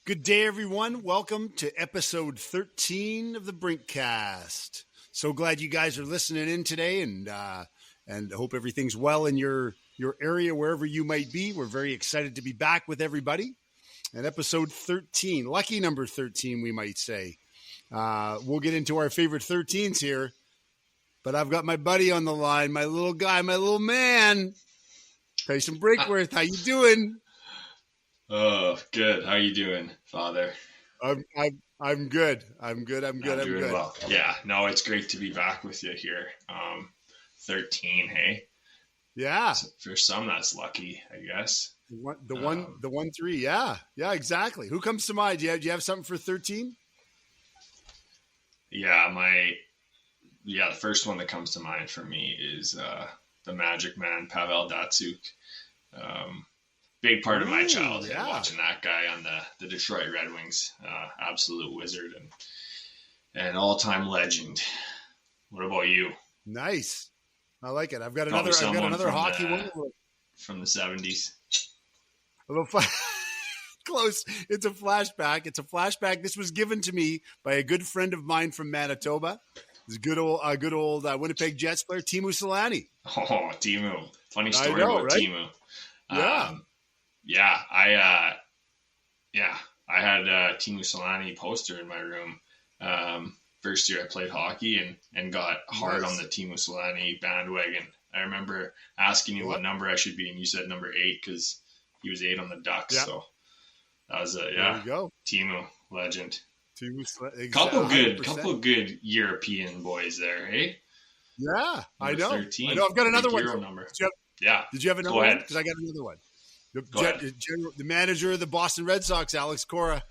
Good day, everyone. Welcome to episode 13 of the BrinkCast. So glad you guys are listening in today, and hope everything's well in your area, wherever you might be. We're very excited to be back with everybody. And episode 13, lucky number 13, we might say. We'll get into our favorite 13s here, but I've got my buddy on the line, my little guy, my little man. Tyson Breakworth, how you doing? Oh, good. How you doing, Father? I'm good. I'm good. Well. Yeah. No, it's great to be back with you here. 13, hey? Yeah. So for some, that's lucky, I guess. The one 3. Yeah. Yeah, exactly. Who comes to mind? Do you have something for 13? Yeah, the first one that comes to mind for me is the Magic Man, Pavel Datsyuk. Big part of my childhood, watching that guy on the Detroit Red Wings. Absolute wizard and all-time legend. What about you? Nice. I like it. I've got another hockey one from the 70s. A little close. It's a flashback. This was given to me by a good friend of mine from Manitoba. This good old Winnipeg Jets player, Teemu Selanne. Oh, Teemu. Funny story about right? Teemu. Yeah. I had a Teemu Selanne poster in my room. First year I played hockey and got hard on the Teemu Selanne bandwagon. I remember asking you what number I should be, and you said number 8 because he was 8 on the Ducks. Yep. So that was There you go. Teemu, legend. Exactly, couple good European boys there, hey? Yeah, I know. 13. I know. I've got another one. Number. Did you have another one? Because I got another one. The manager of the Boston Red Sox, Alex Cora,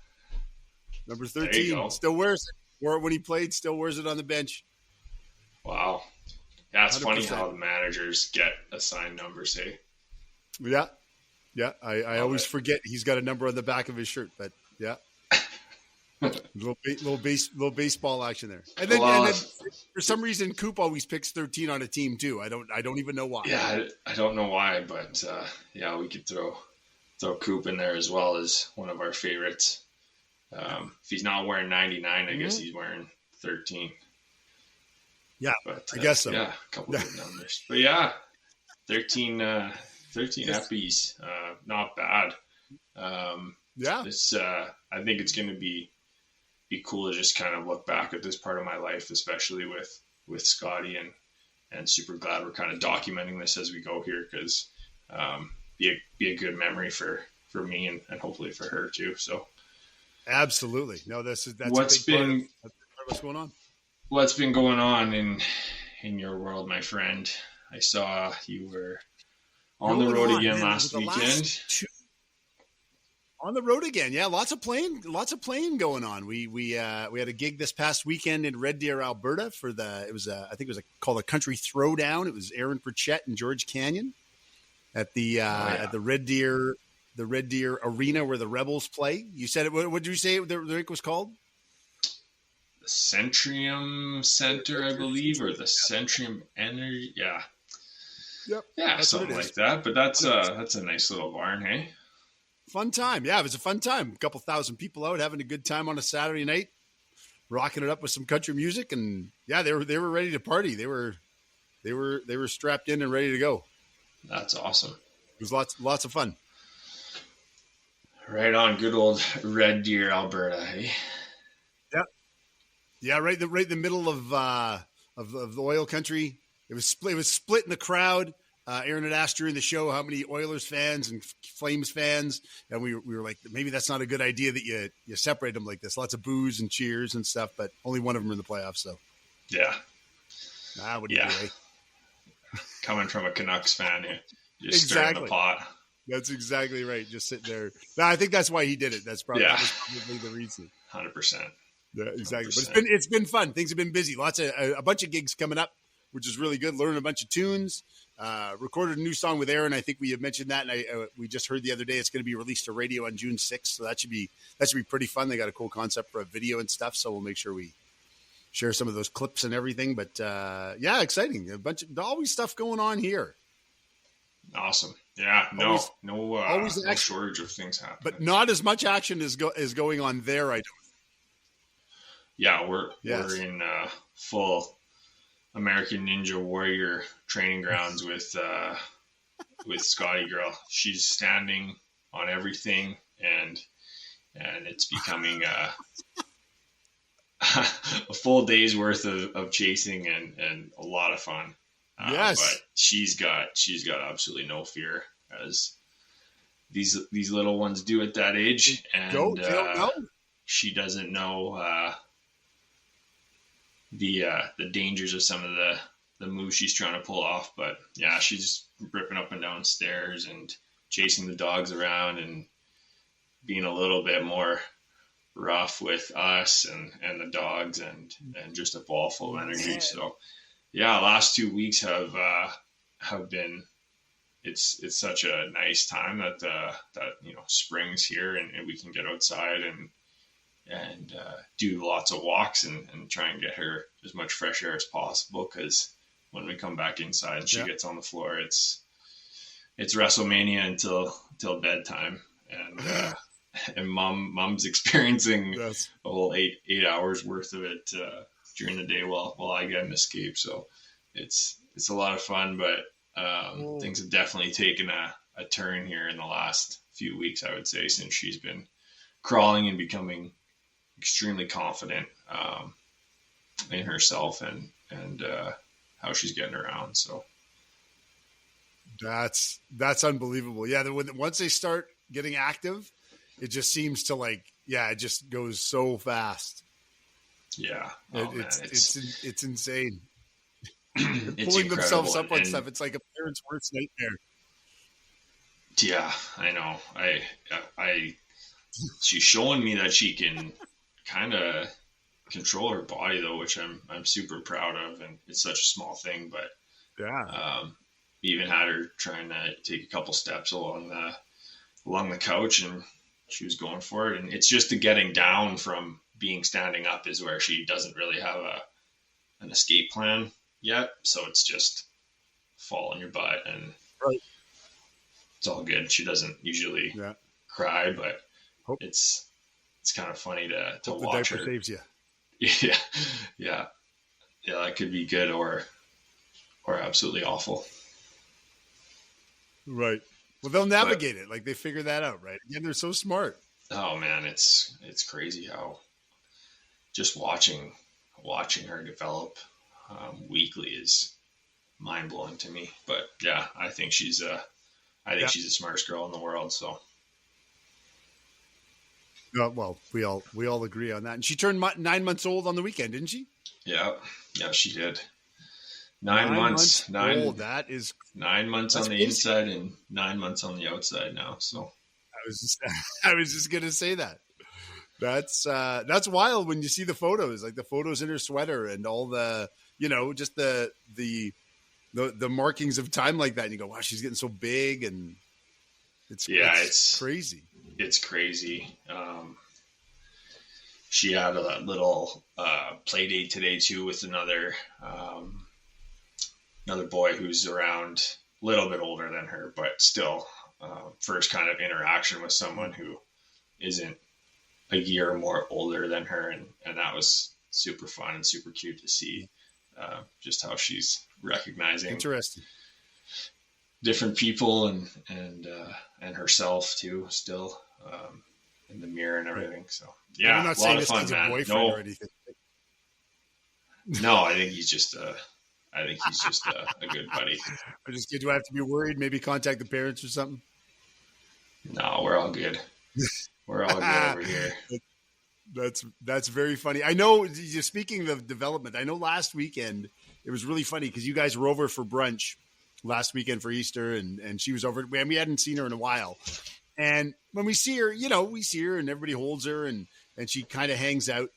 number 13, still wears it. Wore it when he played, still wears it on the bench. Wow. Yeah, it's 100%. Funny how the managers get assigned numbers, hey? Yeah. Yeah, I always forget he's got a number on the back of his shirt, but yeah. little baseball action there. And then for some reason Coop always picks 13 on a team too. I don't even know why. Yeah, I don't know why, but we could throw Coop in there as well as one of our favorites. If he's not wearing 99, I guess he's wearing 13. Yeah, but I guess so. Yeah, a couple good numbers. But yeah, 13 Eppies, not bad. This I think it's going to be cool to just kind of look back at this part of my life, especially with Scottie, and super glad we're kind of documenting this as we go here, because be a good memory for me and hopefully for her too. So absolutely. No, that's what's been what's going on. What's been going on in your world, my friend? I saw you were on the road again last weekend. On the road again, yeah. Lots of playing going on. We had a gig this past weekend in Red Deer, Alberta for called a country throwdown. It was Aaron Pritchett and George Canyon at the Red Deer arena where the Rebels play. You said it. What did you say the rink was called? The Centrium Center, I believe, or the Centrium Energy. Yeah. Yep. Yeah, something like that. But that's a nice little barn, hey? Fun time. Yeah, it was a fun time. A couple thousand people out having a good time on a Saturday night, rocking it up with some country music, and yeah, they were ready to party. They were strapped in and ready to go. That's awesome. It was lots of fun. Right on, good old Red Deer, Alberta, hey? Yeah, right in the middle of the oil country. It was split in the crowd. Aaron had asked during the show how many Oilers fans and Flames fans, and we were like, maybe that's not a good idea that you separate them like this. Lots of boos and cheers and stuff, but only one of them in the playoffs. So yeah, what do you do? Eh? Coming from a Canucks fan, just stirring the pot. That's exactly right. Just sitting there. No, I think that's why he did it. That was probably the reason. 100%. Yeah, exactly. 100%. But it's been fun. Things have been busy. A bunch of gigs coming up, which is really good. Learning a bunch of tunes. Recorded a new song with Aaron. I think we have mentioned that, and we just heard the other day it's going to be released to radio on June 6th. So that should be pretty fun. They got a cool concept for a video and stuff. So we'll make sure we share some of those clips and everything. But yeah, exciting. A bunch of always stuff going on here. Awesome. Yeah, no action, shortage of things happening. But not as much action is going on there, I don't. Yeah, we're in full American Ninja Warrior training grounds with Scottie girl. She's standing on everything, and it's becoming a full day's worth of chasing and a lot of fun. Yes, but she's got absolutely no fear, as these little ones do at that age, and don't know. She doesn't know the dangers of some of the moves she's trying to pull off. But yeah, she's ripping up and down stairs and chasing the dogs around and being a little bit more rough with us and the dogs and just a ball full of energy. So yeah, last 2 weeks have been, it's such a nice time that spring's here and we can get outside and do lots of walks and try and get her as much fresh air as possible, because when we come back inside and she gets on the floor, it's WrestleMania until bedtime, and mom's experiencing a whole eight hours worth of it during the day while I get an escape. So it's a lot of fun, but things have definitely taken a turn here in the last few weeks, I would say, since she's been crawling and becoming extremely confident in herself and how she's getting around. So that's unbelievable. Yeah, once they start getting active, it just seems to it just goes so fast. Yeah, it's insane. It's pulling themselves up on and stuff. It's like a parent's worst nightmare. Yeah, I know. She's showing me that she can kind of control her body, though, which I'm super proud of, and it's such a small thing, but even had her trying to take a couple steps along the couch, and she was going for it. And it's just the getting down from being standing up is where she doesn't really have an escape plan yet. So it's just fall on your butt, and it's all good. She doesn't usually cry, but it's kind of funny to watch her. The diaper saves you. Yeah. That could be good or absolutely awful. Right. Well, they'll navigate it. They figure that out, right? Again, they're so smart. Oh man, it's crazy how just watching her develop weekly is mind blowing to me. But yeah, I think she's the smartest girl in the world. So. Well, we all agree on that. And she turned 9 months old on the weekend, didn't she? Yeah, she did. 9 months. Old. That is 9 months on the inside and 9 months on the outside now. So I was just gonna say that. That's wild when you see the photos, like the photos in her sweater and all the just the markings of time like that. And you go, wow, she's getting so big, and it's crazy. It's crazy. She had a little play date today too with another boy who's around a little bit older than her, but still first kind of interaction with someone who isn't a year or more older than her, and that was super fun and super cute to see just how she's recognizing interesting different people and herself too, still in the mirror and everything. So yeah, I'm not a saying lot of fun, he's man. a boyfriend or anything. No, I think he's just a good buddy. I just do I have to be worried? Maybe contact the parents or something? No, we're all good. We're all good over here. That's very funny. I know, speaking of development, I know last weekend it was really funny because you guys were over for brunch last weekend for Easter, and she was over, and we hadn't seen her in a while. And when we see her, we see her and everybody holds her and she kind of hangs out.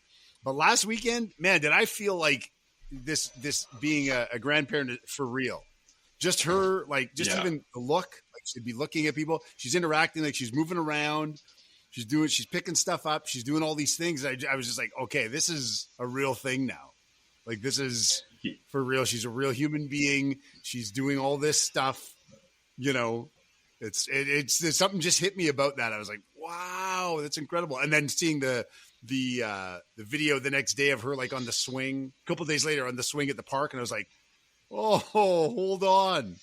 But last weekend, man, did I feel like this being a grandparent for real. Just her, even the look, she'd be looking at people. She's interacting, she's moving around. She's picking stuff up. She's doing all these things. I was just like, okay, this is a real thing now. This is for real. She's a real human being. She's doing all this stuff, It's something just hit me about that. I was like, wow, that's incredible. And then seeing the video the next day of her like on the swing, a couple of days later on the swing at the park, and I was like, oh, hold on.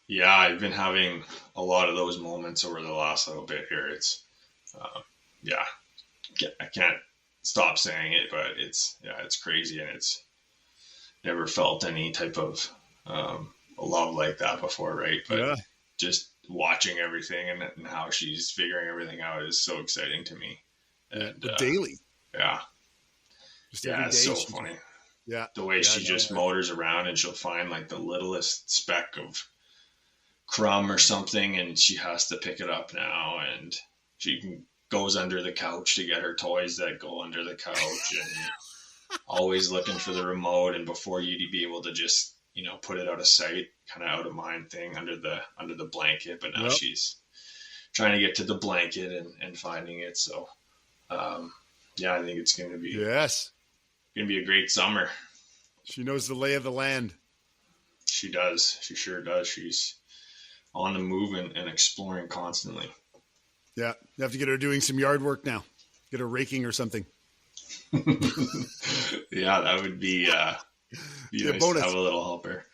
Yeah, I've been having a lot of those moments over the last little bit here. It's, I can't stop saying it, but it's crazy, and it's never felt any type of love like that before, right? But just watching everything and how she's figuring everything out is so exciting to me. And daily. Yeah. Just every day. It's so funny. Yeah. The way she just motors around, and she'll find like the littlest speck of crumb or something, and she has to pick it up now, and she goes under the couch to get her toys that go under the couch, and always looking for the remote, and before you'd be able to just, put it out of sight, kind of out of mind thing under the blanket, but now she's trying to get to the blanket and finding it. So I think it's going to be a great summer. She knows the lay of the land. She does. She sure does. She's on the move and exploring constantly. Yeah. You have to get her doing some yard work now. Get her raking or something. Yeah, that would be nice bonus. To have a little helper.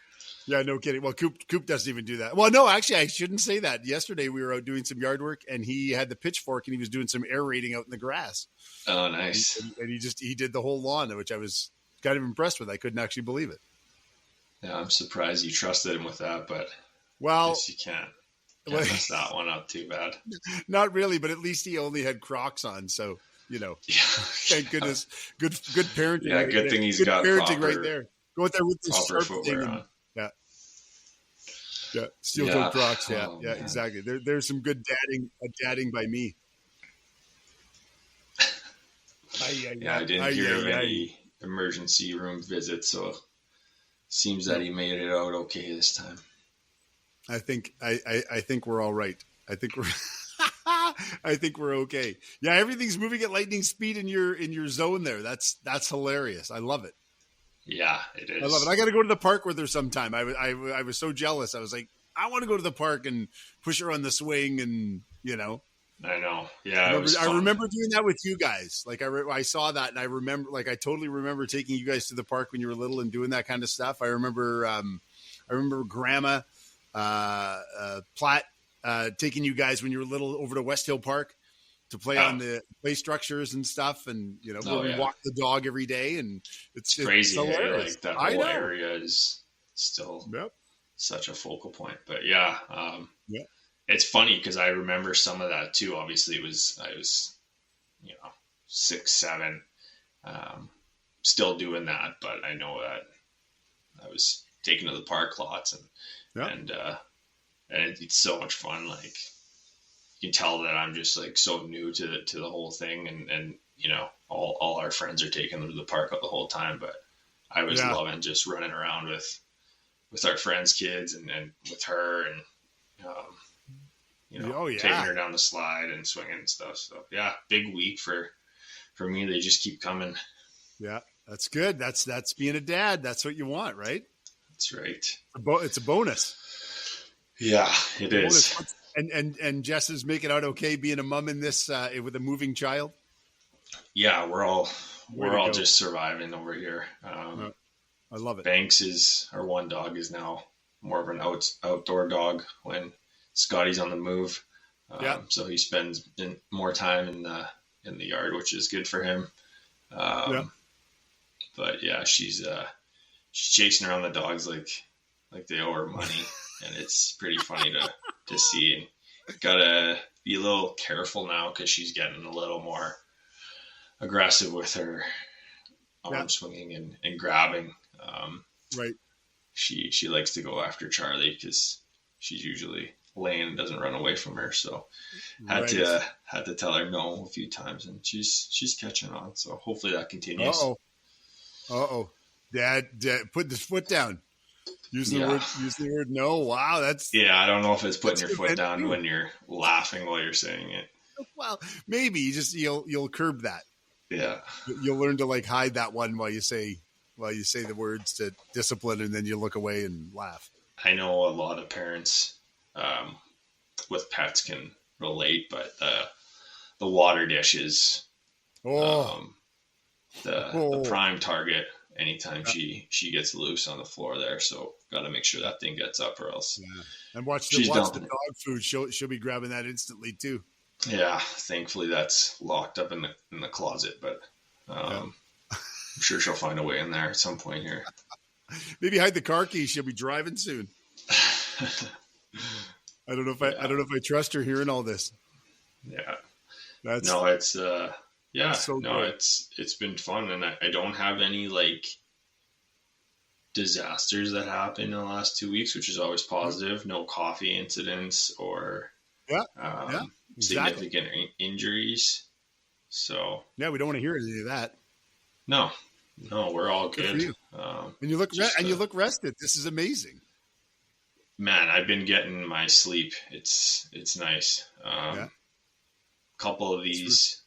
Yeah, no kidding. Well, Coop doesn't even do that. Well, no, actually, I shouldn't say that. Yesterday, we were out doing some yard work, and he had the pitchfork, and he was doing some aerating out in the grass. Oh, nice. And he did the whole lawn, which I was kind of impressed with. I couldn't actually believe it. Yeah, I'm surprised you trusted him with that, but well, I guess you can't mess that one up too bad. Not really, but at least he only had Crocs on, so thank goodness. Good parenting. Yeah, right good there. thing he's good got parenting proper, right there. Go out there with the proper sharp footwear thing. on. Yeah, steel-toed Crocs. Yeah, man. Exactly. There's some good dadding by me. I didn't hear of any emergency room visits, so seems that he made it out okay this time. I think we're all right. I think we're okay. Yeah, everything's moving at lightning speed in your zone there. That's hilarious. I love it. Yeah, it is. I love it. I got to go to the park with her sometime. I was so jealous. I was like, I want to go to the park and push her on the swing, and I know. Yeah, I remember doing that with you guys. Like I saw that, and I remember, like I totally remember taking you guys to the park when you were little and doing that kind of stuff. I remember Grandma Platt taking you guys when you were little over to West Hill Park to play on the play structures and stuff, and we walk the dog every day, and it's crazy. Hilarious. Like that whole area is still such a focal point. But it's funny because I remember some of that too. Obviously, I was 6, 7, still doing that, but I know that I was taken to the park lots, and it's so much fun. Like, you can tell that I'm just like so new to the whole thing, and all our friends are taking them to the park the whole time, but I was loving just running around with our friends' kids and with her, and taking her down the slide and swinging and stuff. So big week for me. They just keep coming. Yeah, that's good. That's being a dad. That's what you want, right? That's right. It's a bonus. Yeah, it is. And Jess is making out okay being a mom in this with a moving child. Yeah, we're all just surviving over here. I love it. Banks our one dog is now more of an outdoor dog when Scottie's on the move. So he spends more time in the yard, which is good for him. But she's chasing around the dogs like they owe her money. And it's pretty funny to see. Gotta be a little careful now because she's getting a little more aggressive with her arm swinging and grabbing. Right. She likes to go after Charlie because she's usually laying and doesn't run away from her. So had to tell her no a few times, and she's catching on. So hopefully that continues. Uh-oh. Dad, put this foot down. Use the word no. Wow, that's... Yeah, I don't know if it's putting your foot down when you're laughing while you're saying it. Well, maybe you'll curb that. Yeah. You'll learn to hide that one while you say the words to discipline, and then you look away and laugh. I know a lot of parents with pets can relate, but the water dish is the prime target anytime she gets loose on the floor there. So got to make sure that thing gets up, or else. Yeah. And watch the dog food. She'll be grabbing that instantly too. Yeah, thankfully that's locked up in the closet, but I'm sure she'll find a way in there at some point here. Maybe hide the car keys. She'll be driving soon. I don't know if I trust her hearing all this. Yeah. It's been fun, and I don't have any like disasters that happened in the last 2 weeks, which is always positive. No coffee incidents or significant injuries. So we don't want to hear any of that. No, we're all good. You. And you look rested. This is amazing. Man, I've been getting my sleep. It's nice. Couple of these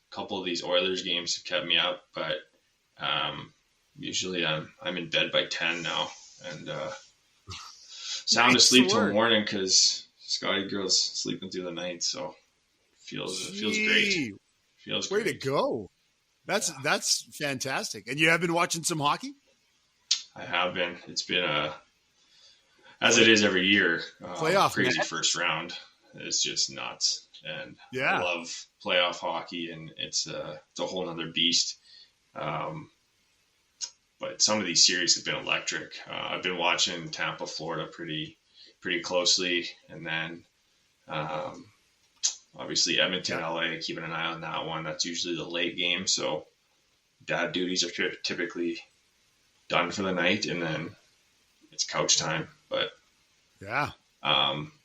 Oilers games have kept me up, but usually I'm in bed by 10 now, and sound asleep till morning because Scottie girl's sleeping through the night. So it feels great. Way to go! That's fantastic. And you have been watching some hockey? I have been. It's been as it is every year, playoff crazy first round. It's just nuts. And I love playoff hockey, and it's a whole nother beast. But some of these series have been electric. I've been watching Tampa, Florida pretty closely, and then obviously Edmonton, LA, keeping an eye on that one. That's usually the late game, so dad duties are typically done for the night, and then it's couch time. But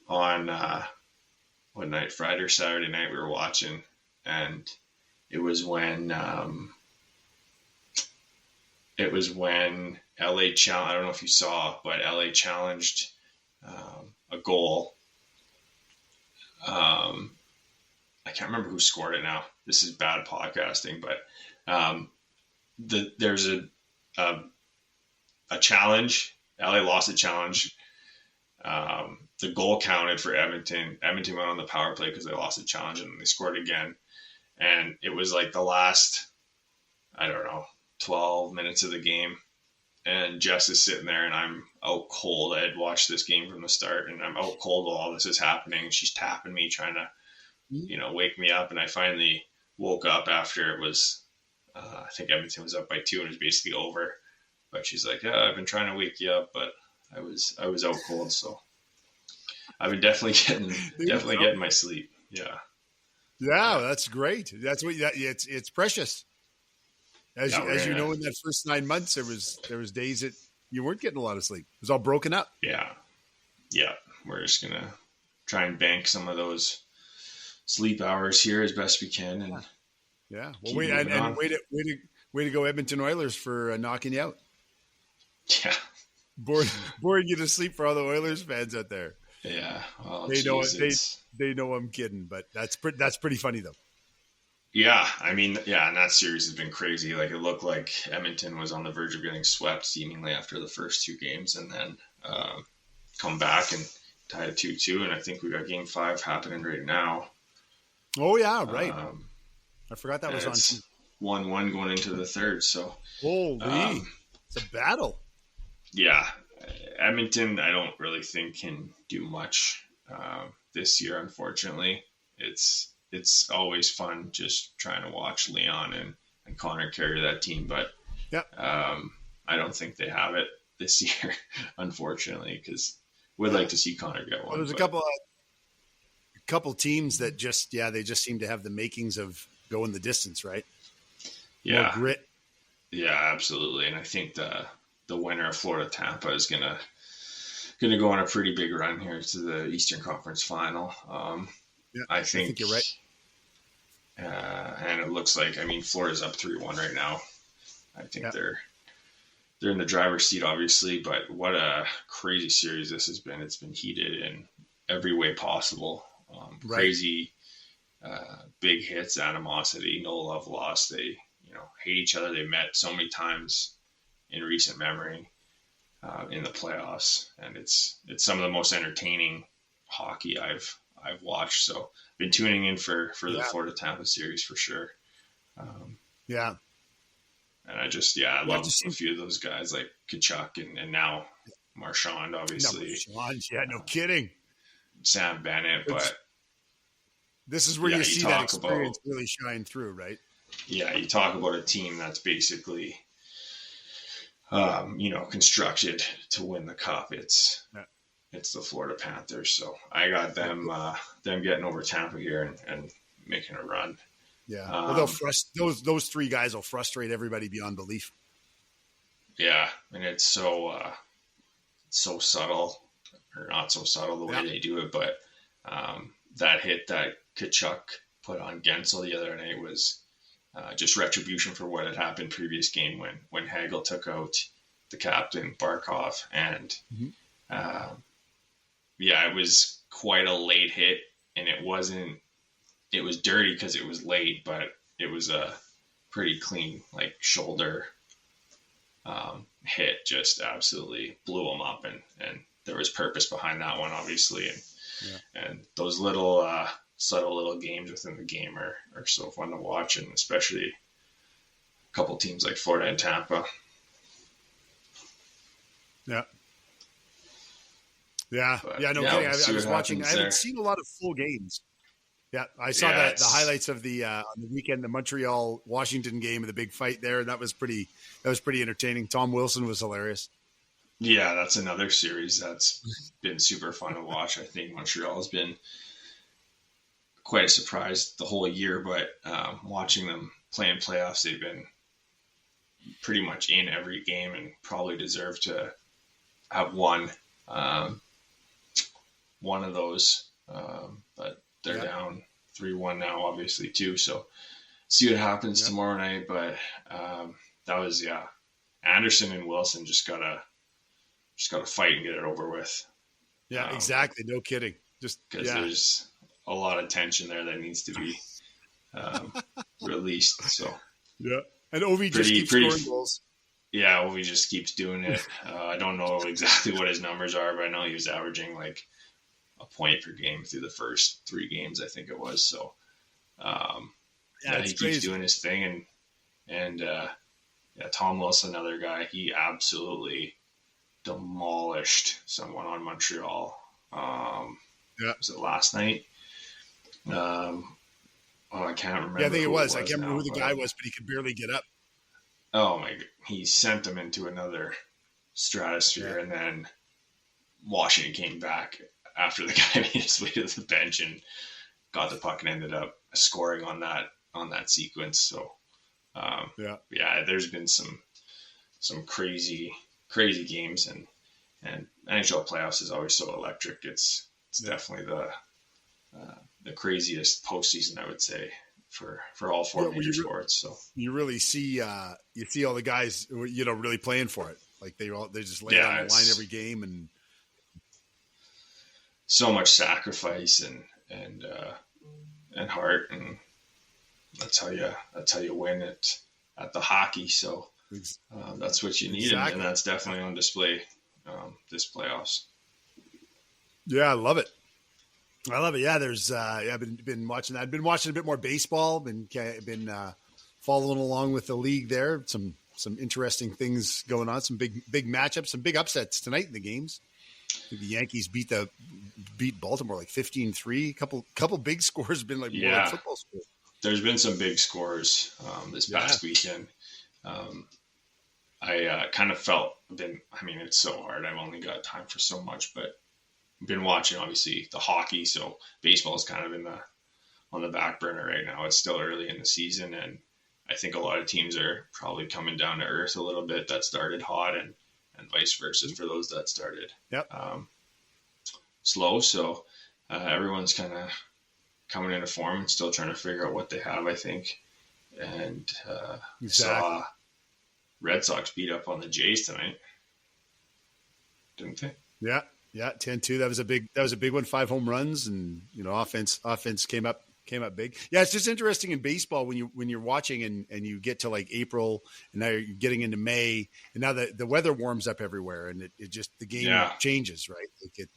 on what night, Friday or Saturday night, we were watching, and it was when LA challenged. I don't know if you saw, but LA challenged a goal. I can't remember who scored it now. This is bad podcasting, but there's a challenge. LA lost a challenge. The goal counted for Edmonton. Edmonton went on the power play because they lost a challenge, and they scored again. And it was like the last, 12 minutes of the game. And Jess is sitting there, and I'm out cold. I had watched this game from the start, and I'm out cold while all this is happening. She's tapping me, trying to, wake me up. And I finally woke up after it was, I think Edmonton was up by 2, and it was basically over. But she's like, "Yeah, I've been trying to wake you up, but I was out cold, so I've been definitely getting my sleep." Yeah, that's great. That's what it's precious. As you know, in that first 9 months, there was days that you weren't getting a lot of sleep. It was all broken up. Yeah. We're just gonna try and bank some of those sleep hours here as best we can, and well, way to go, Edmonton Oilers, for knocking you out. Yeah. Boring you to sleep for all the Oilers fans out there. Yeah. Well, they know I'm kidding, but that's pretty funny though. Yeah, and that series has been crazy. Like, it looked like Edmonton was on the verge of getting swept seemingly after the first 2 games, and then come back and tie it 2-2. And I think we got Game 5 happening right now. Oh yeah, right. I forgot that was on 1-1 going into the third. So holy, it's a battle. Yeah, Edmonton, I don't really think can do much this year. Unfortunately, it's always fun just trying to watch Leon and Connor carry that team, but I don't think they have it this year, unfortunately, because we'd like to see Connor get one. Well, there's a couple teams that they just seem to have the makings of going the distance, right? Yeah, more grit. Yeah, absolutely, and I think the winner of Florida Tampa is gonna go on a pretty big run here to the Eastern Conference Final. I think you're right. And it looks like, Florida's up 3-1 right now. I think they're in the driver's seat, obviously, but what a crazy series this has been. It's been heated in every way possible. Crazy, big hits, animosity, no love lost. They, hate each other. They met so many times in recent memory in the playoffs, and it's some of the most entertaining hockey I've I've watched. So been tuning in for the Florida Tampa series for sure. Yeah. And I love a few of those guys like Kachuk and now Marchand, obviously. No, Marchand, yeah, no kidding. Sam Bennett, but this is where you see that experience really shine through, right? Yeah, you talk about a team that's basically, constructed to win the cup. It's the Florida Panthers. So I got them getting over Tampa here and making a run. Yeah, well, those three guys will frustrate everybody beyond belief. Yeah, and it's so subtle, or not so subtle the way they do it, but that hit that Kachuk put on Gensel the other night was just retribution for what had happened previous game when Hagel took out the captain Barkov, and it was quite a late hit, and it was dirty because it was late, but it was a pretty clean shoulder hit. Just absolutely blew him up, and there was purpose behind that one, obviously, and those little subtle little games within the game are so fun to watch, and especially a couple teams like Florida and Tampa. Yeah. No kidding. I was watching. I haven't seen a lot of full games. Yeah, I saw the highlights of the on the weekend, the Montreal-Washington game, of the big fight there. That was pretty entertaining. Tom Wilson was hilarious. Yeah, that's another series that's been super fun to watch. I think Montreal has been quite a surprise the whole year, but watching them play in playoffs, they've been pretty much in every game and probably deserve to have won one of those. But they're down 3-1 now, obviously, too. So see what happens tomorrow night. But that was, Anderson and Wilson just gotta fight and get it over with. Yeah, exactly. No kidding. Just because there's a lot of tension there that needs to be released. So and Ovi just keeps scoring goals. Yeah, Ovi just keeps doing it. I don't know exactly what his numbers are, but I know he was averaging a point per game through the first 3 games, I think it was. So he keeps doing his thing, and Tom Wilson, another guy, he absolutely demolished someone on Montreal. Was it last night? I can't remember. Yeah, I think it was. I can't remember who the guy was, but he could barely get up. Oh my! He sent them into another stratosphere, and then Washington came back after the guy made his way to the bench and got the puck and ended up scoring on that sequence. So there's been some crazy games, and NHL playoffs is always so electric. It's definitely the craziest postseason, I would say, for all 4 major sports. So you really see all the guys really playing for it. Like they just lay on the line every game, and so much sacrifice and heart, and that's how you win it at the hockey. So that's what you need, and that's definitely on display this playoffs. Yeah, I love it. Yeah, there's I've been watching that. I've been watching a bit more baseball. Been following along with the league there. Some interesting things going on. Some big matchups. Some big upsets tonight in the games. The Yankees beat Baltimore 15-3. Couple big scores. Been more like football scores. There's been some big scores this past weekend. I kind of felt it's so hard. I've only got time for so much, but been watching obviously the hockey, so baseball is kind of on the back burner right now. It's still early in the season, and I think a lot of teams are probably coming down to earth a little bit that started hot, and vice versa for those that started slow. So everyone's kind of coming into form and still trying to figure out what they have, I think. And saw Red Sox beat up on the Jays tonight, didn't they? Yeah. 10-2. That was a big one. 5 home runs, and offense came up big. Yeah, it's just interesting in baseball when you're watching and you get to April, and now you're getting into May, and now the weather warms up everywhere, and it just the game changes, right?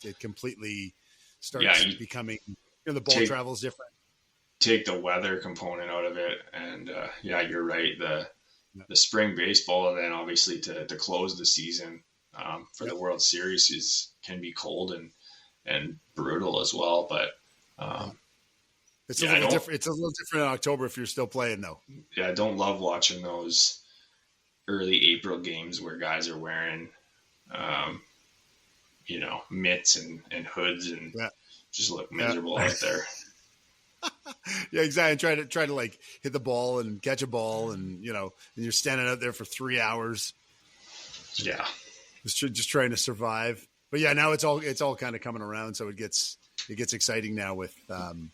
It completely starts becoming the ball travel is different. Take the weather component out of it, and you're right. The spring baseball, and then obviously to close the season for the World Series can be cold and brutal as well. But it's a little different. It's a little different in October if you're still playing, though. Yeah, I don't love watching those early April games where guys are wearing, mitts and hoods and just look miserable out there. Yeah, exactly. And try to like hit the ball and catch a ball, and and you're standing out there for 3 hours. Yeah, just trying to survive. But yeah, now it's all kind of coming around, so it gets exciting now with and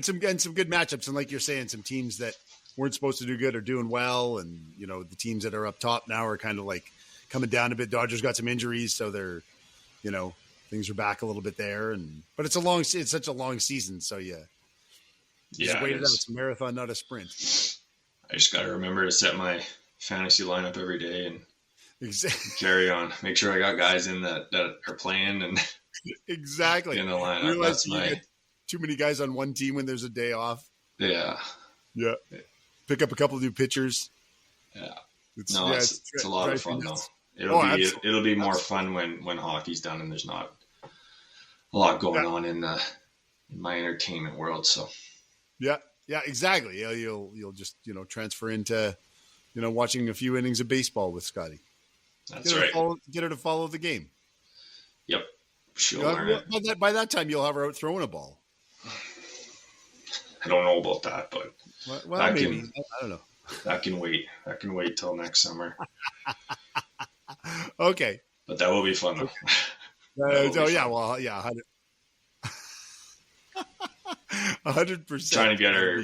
some good matchups, and like you're saying, some teams that weren't supposed to do good are doing well, and the teams that are up top now are kind of like coming down a bit. Dodgers got some injuries, so they're things are back a little bit there, but it's such a long season, so just wait it out. It's a marathon, not a sprint. I just got to remember to set my fantasy lineup every day and carry on. Make sure I got guys in that are playing and exactly in the lineup. Realize you get too many guys on one team when there's a day off. Yeah. Pick up a couple of new pitchers. Yeah. It's a lot of fun though. It'll be more fun when hockey's done and there's not a lot going on in my entertainment world. So yeah, exactly. You'll just transfer into watching a few innings of baseball with Scottie. That's right. Get her to follow the game. Yep, she'll learn it. By that time, you'll have her out throwing a ball. I don't know about that, but maybe. I don't know. That can wait. That can wait till next summer. Okay. But that will be fun though. Well, 100%. Trying to get her.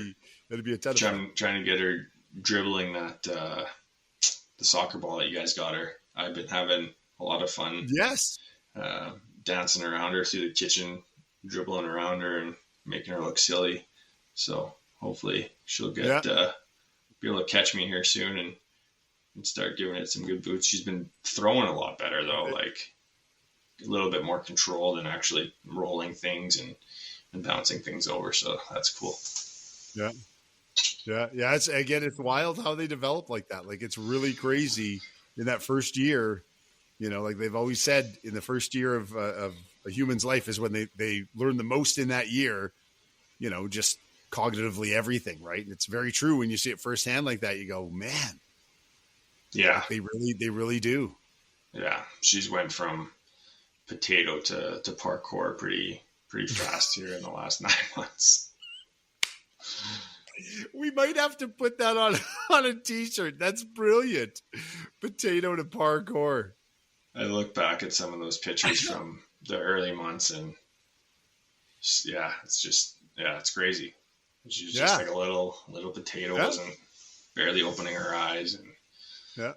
That'd be a ton of fun. Trying to get her dribbling that the soccer ball that you guys got her. I've been having a lot of fun. Yes. Dancing around her through the kitchen, dribbling around her and making her look silly. So hopefully she'll be able to catch me here soon and start giving it some good boots. She's been throwing a lot better though, like a little bit more controlled and actually rolling things and bouncing things over. So that's cool. Yeah. It's wild how they develop like that. Like it's really crazy in that first year, like they've always said in the first year of a human's life is when they learn the most in that year, just cognitively everything. Right. And it's very true. When you see it firsthand like that, you go, man, yeah, they really do. Yeah. She's went from potato to parkour pretty fast here in the last 9 months. We might have to put that on a t-shirt. That's brilliant. Potato to parkour. I look back at some of those pictures from the early months and it's crazy. She was just like a little potato, wasn't barely opening her eyes and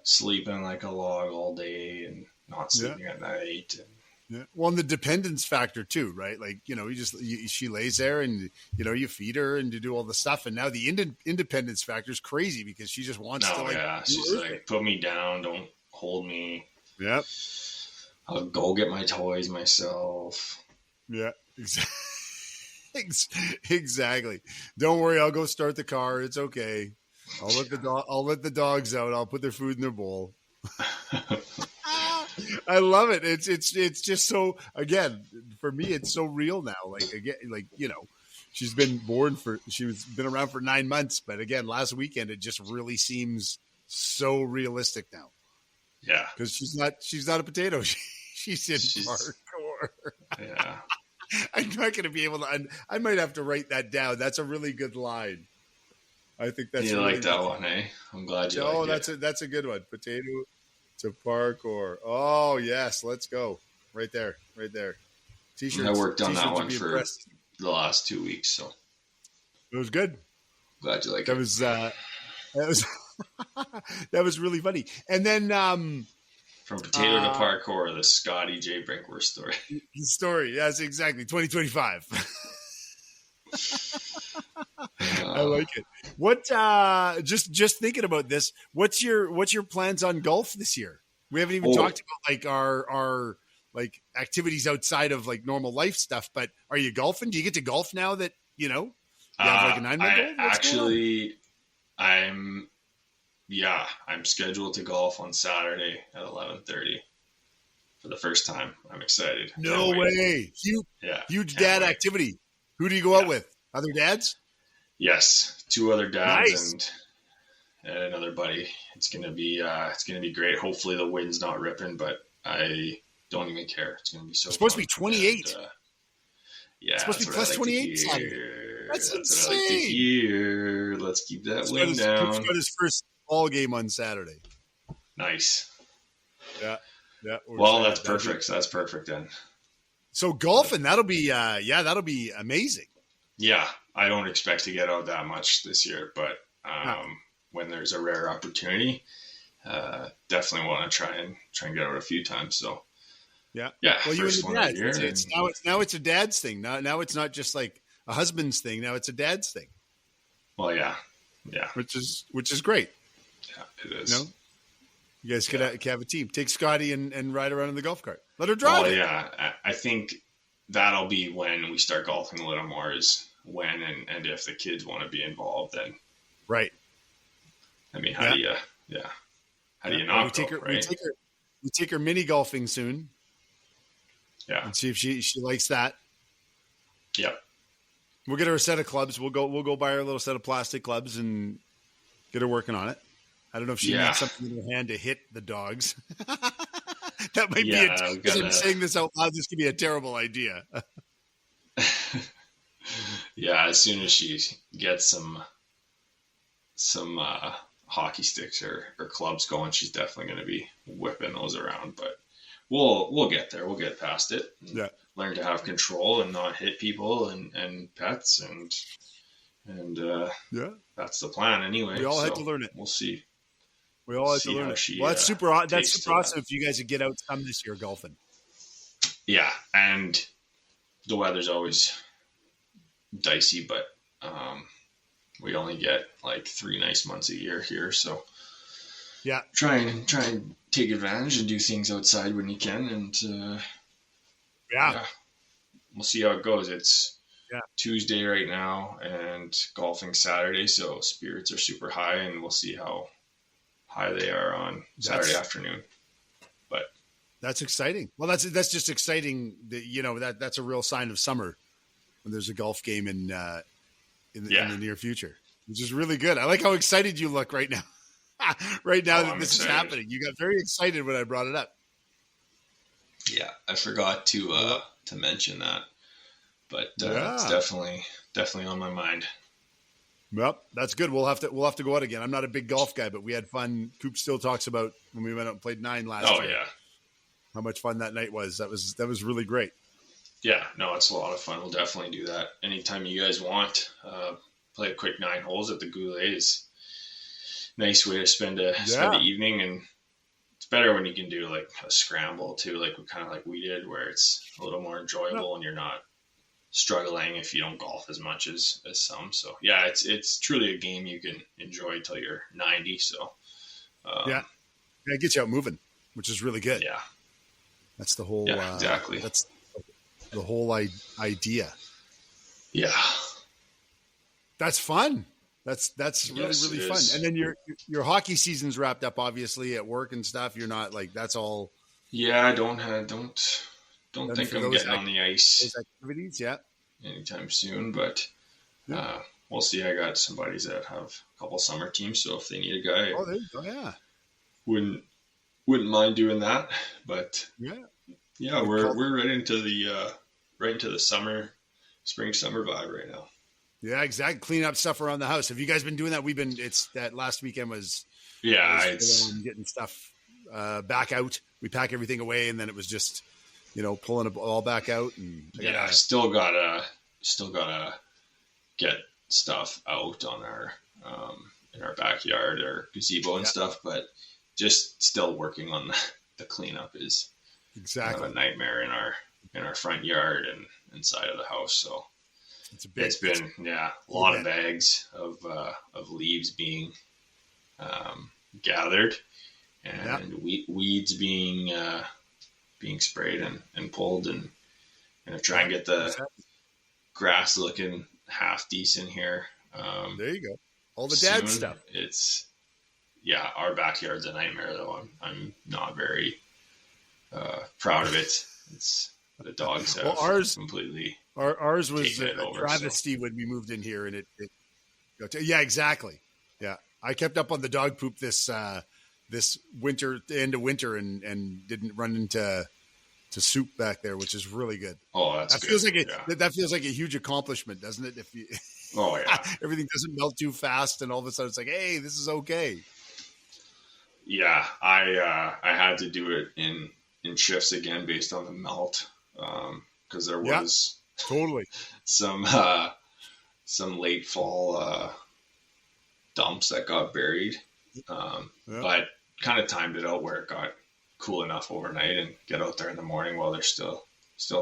sleeping like a log all day and not sleeping at night. And, well, and the dependence factor too, right? Like, she lays there and, you feed her and you do all the stuff. And now the independence factor is crazy because she just wants to she's like, put me down. Don't hold me. Yep. I'll go get my toys myself. Yeah, exactly. Don't worry. I'll go start the car. It's okay. I'll let the dogs out. I'll put their food in their bowl. I love it. It's just so, again, for me, it's so real now. Like, again, she's been been around for 9 months, but again, last weekend, it just really seems so realistic now. Yeah. Cause she's not a potato. She's in parkour. Yeah. I'm not going to be able to, I might have to write that down. That's a really good line. I think that's you really like that one, eh? I'm glad you like it. That's a good one. Potato to parkour. Oh yes, let's go. Right there. T-shirts. I worked on that one for the last 2 weeks, so it was good. Glad you like it. That was that was really funny. And then from potato to parkour, the Scottie J Brinkwurst story. Yes, exactly. 2025. I like it. What? Just thinking about this. What's your plans on golf this year? We haven't even talked about like activities outside of like normal life stuff. But are you golfing? Do you get to golf now that, you know, you have like a 9-month-old? I'm scheduled to golf on Saturday at 11:30 for the first time. I'm excited. No way. Huge dad wait. activity. Who do you go out with? Other dads? Yes. 2 other dads Nice. and another buddy. It's gonna be great. Hopefully the wind's not ripping, but I don't even care. It's gonna be so. It's supposed to be 28. And, it's supposed to be plus 28 Saturday. That's insane. What I like to hear. Let's keep that wind down. He's got his first ball game on Saturday. Nice. Yeah. Well, that's perfect. That's perfect then. So golfing, that'll be amazing. Yeah, I don't expect to get out that much this year, but when there's a rare opportunity, definitely want to try and get out a few times. So yeah. Well, you and your dad. Now it's a dad's thing. Now it's not just like a husband's thing. Now it's a dad's thing. Well, yeah. Which is great. Yeah, it is. You know? You guys could have a team. Take Scottie and ride around in the golf cart. Let her drive. Well, yeah. I think that'll be when we start golfing a little more, is when and if the kids want to be involved, then. Right. I mean, how do you not go, right? We take her mini golfing soon. Yeah. And see if she likes that. Yep. We'll get her a set of clubs. We'll go buy her a little set of plastic clubs and get her working on it. I don't know if she needs something in her hand to hit the dogs. That might be as I'm saying this out loud, this could be a terrible idea. Yeah, as soon as she gets some hockey sticks or clubs going, she's definitely going to be whipping those around. But we'll get there. We'll get past it. Learn to have control and not hit people and pets and that's the plan anyway. We all had to learn it. We'll see. We all had to learn it. Well, that's super awesome if you guys would get out some this year golfing. Yeah, and the weather's always dicey, but we only get like 3 nice months a year here, so try and take advantage and do things outside when you can, and we'll see how it goes. It's Tuesday right now and golfing Saturday, so spirits are super high, and we'll see how high they are on Saturday afternoon. But that's exciting. Well, that's just exciting that, that's a real sign of summer when there's a golf game in the near future, which is really good. I like how excited you look right now. That this is happening. You got very excited when I brought it up. Yeah, I forgot to mention that, but it's definitely on my mind. Yep, that's good. We'll have to go out again. I'm not a big golf guy, but we had fun. Coop still talks about when we went out and played 9 last year. Oh yeah, how much fun that night was. That was really great. Yeah, no, it's a lot of fun. We'll definitely do that anytime you guys want. Play a quick 9 holes at the Goulet is a nice way to spend the evening, and it's better when you can do like a scramble too, like we did, where it's a little more enjoyable and you're not struggling if you don't golf as much as some. So yeah, it's truly a game you can enjoy till you're 90. So it gets you out moving, which is really good. Yeah, that's the whole exactly. That's the whole idea. Yeah, that's fun. That's really fun. And then your hockey season's wrapped up, obviously, at work and stuff. You're not like that's all. Yeah, I don't think I'm getting on the ice. Those activities, anytime soon. But we'll see. I got some buddies that have a couple summer teams, so if they need a guy, there you go. Yeah, wouldn't mind doing that. But we're right into the spring summer vibe right now. Yeah, exactly. Cleaning up stuff around the house. Have you guys been doing that? It's that last weekend was. Yeah, it's getting stuff back out. We pack everything away, and then it was just, pulling it all back out. And still gotta get stuff out on our in our backyard or gazebo and stuff, but just still working on the cleanup is kind of a nightmare in our front yard and inside of the house. So it's been a lot of bags of leaves being gathered and weeds being being sprayed and pulled, and try and get the grass looking half decent here. There you go. All the dad stuff. It's our backyard's a nightmare though. I'm not very proud of it. It's the dogs have completely. Ours was a travesty when we moved in here, and it yeah, exactly. Yeah, I kept up on the dog poop this winter, end of winter, and didn't run into soup back there, which is really good. Oh, that feels like a huge accomplishment, doesn't it? If you, oh yeah, everything doesn't melt too fast, and all of a sudden it's like, hey, this is okay. Yeah, I had to do it in shifts again based on the melt, because there was totally some late fall dumps that got buried, but kind of timed it out where it got cool enough overnight and get out there in the morning while they're still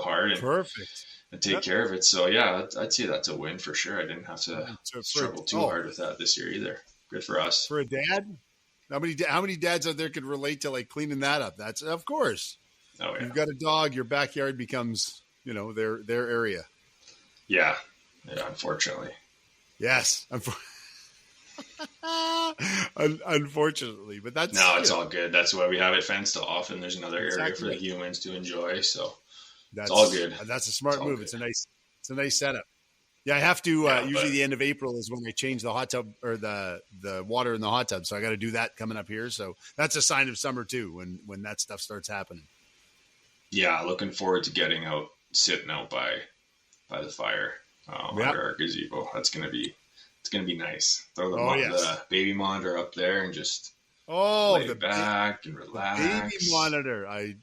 hard and perfect and take care of it. So yeah, I'd say that's a win for sure. I didn't have to struggle too hard with that this year either. Good for us. For a dad, how many dads out there could relate to like cleaning that up? That's of course. Oh yeah. You've got a dog, your backyard becomes their area. Yeah, unfortunately. Yes. Unfortunately, but that's it's all good. That's why we have it fenced off, and there's another area for the humans to enjoy. So it's all good. That's a smart move. Good. It's a nice setup. Yeah, I have to. Usually, the end of April is when I change the hot tub or the water in the hot tub. So I got to do that coming up here. So that's a sign of summer too, when that stuff starts happening. Yeah, looking forward to getting out, sitting out by the fire under our gazebo. It's gonna be nice. Throw the baby monitor up there and just lay back and relax. Baby monitor. I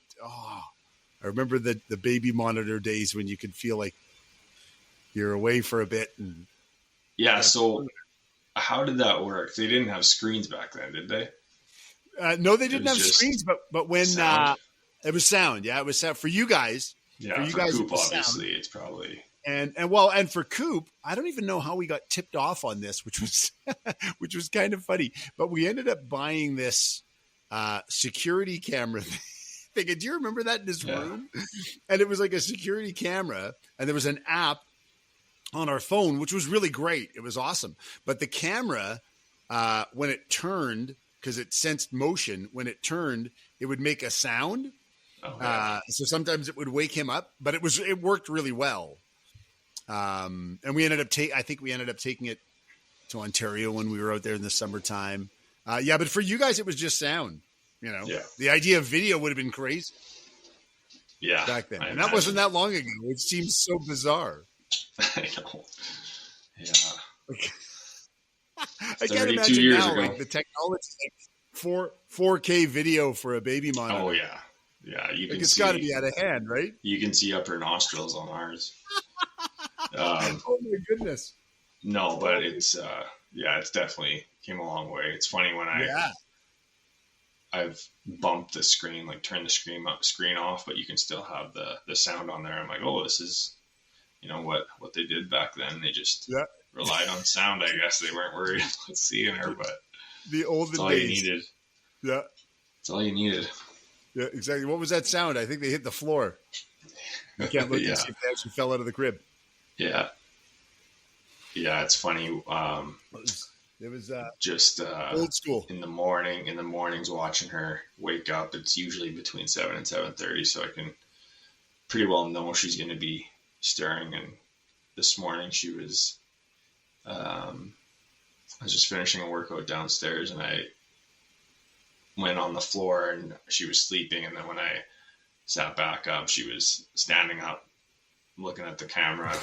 remember the baby monitor days when you could feel like you're away for a bit. And so how did that work? They didn't have screens back then, did they? No, they didn't have screens, but when it was sound. Yeah, it was sound for you guys. Yeah, for you guys, Coop, obviously, it's probably. And for Coop, I don't even know how we got tipped off on this, which was kind of funny. But we ended up buying this security camera thing. Do you remember that in his room? And it was like a security camera, and there was an app on our phone, which was really great. It was awesome. But the camera, when it turned, because it sensed motion, when it turned, it would make a sound. So sometimes it would wake him up, but it worked really well. And we ended up taking it to Ontario when we were out there in the summertime. But for you guys, it was just sound, the idea of video would have been crazy. Yeah. Back then. And that wasn't that long ago. It seems so bizarre. I know. Yeah. I can't imagine now, like the technology, like 4K video for a baby monitor. Oh yeah. Yeah. You can it's got to be out of hand, right? You can see up her nostrils on ours. Oh my goodness. No, but it's definitely came a long way. It's funny when I've bumped the screen, like turned the screen off, but you can still have the sound on there. I'm like, oh, this is, what they did back then. They just relied on sound. I guess they weren't worried about seeing her, but the olden days. All you needed. Yeah. That's all you needed. Yeah, exactly. What was that sound? I think they hit the floor. I can't look and see if they actually fell out of the crib. Yeah. Yeah, it's funny. It was just old school. In the mornings watching her wake up. It's usually between 7 and 7:30, so I can pretty well know she's going to be stirring. And this morning she was, I was just finishing a workout downstairs, and I went on the floor and she was sleeping. And then when I sat back up, she was standing up, looking at the camera,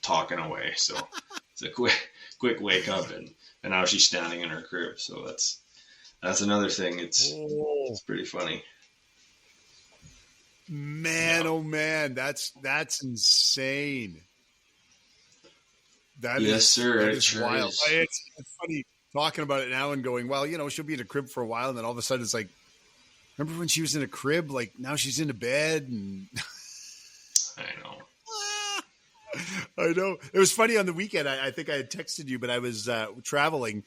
talking away. So it's a quick wake up, and now she's standing in her crib. So that's another thing. It's pretty funny. Man, oh man, that's insane. Yes, sir. That is wild. It's funny talking about it now and going, well, she'll be in a crib for a while, and then all of a sudden it's like, remember when she was in a crib? Like now she's in a bed, and I know. I know. It was funny on the weekend. I think I had texted you, but I was traveling,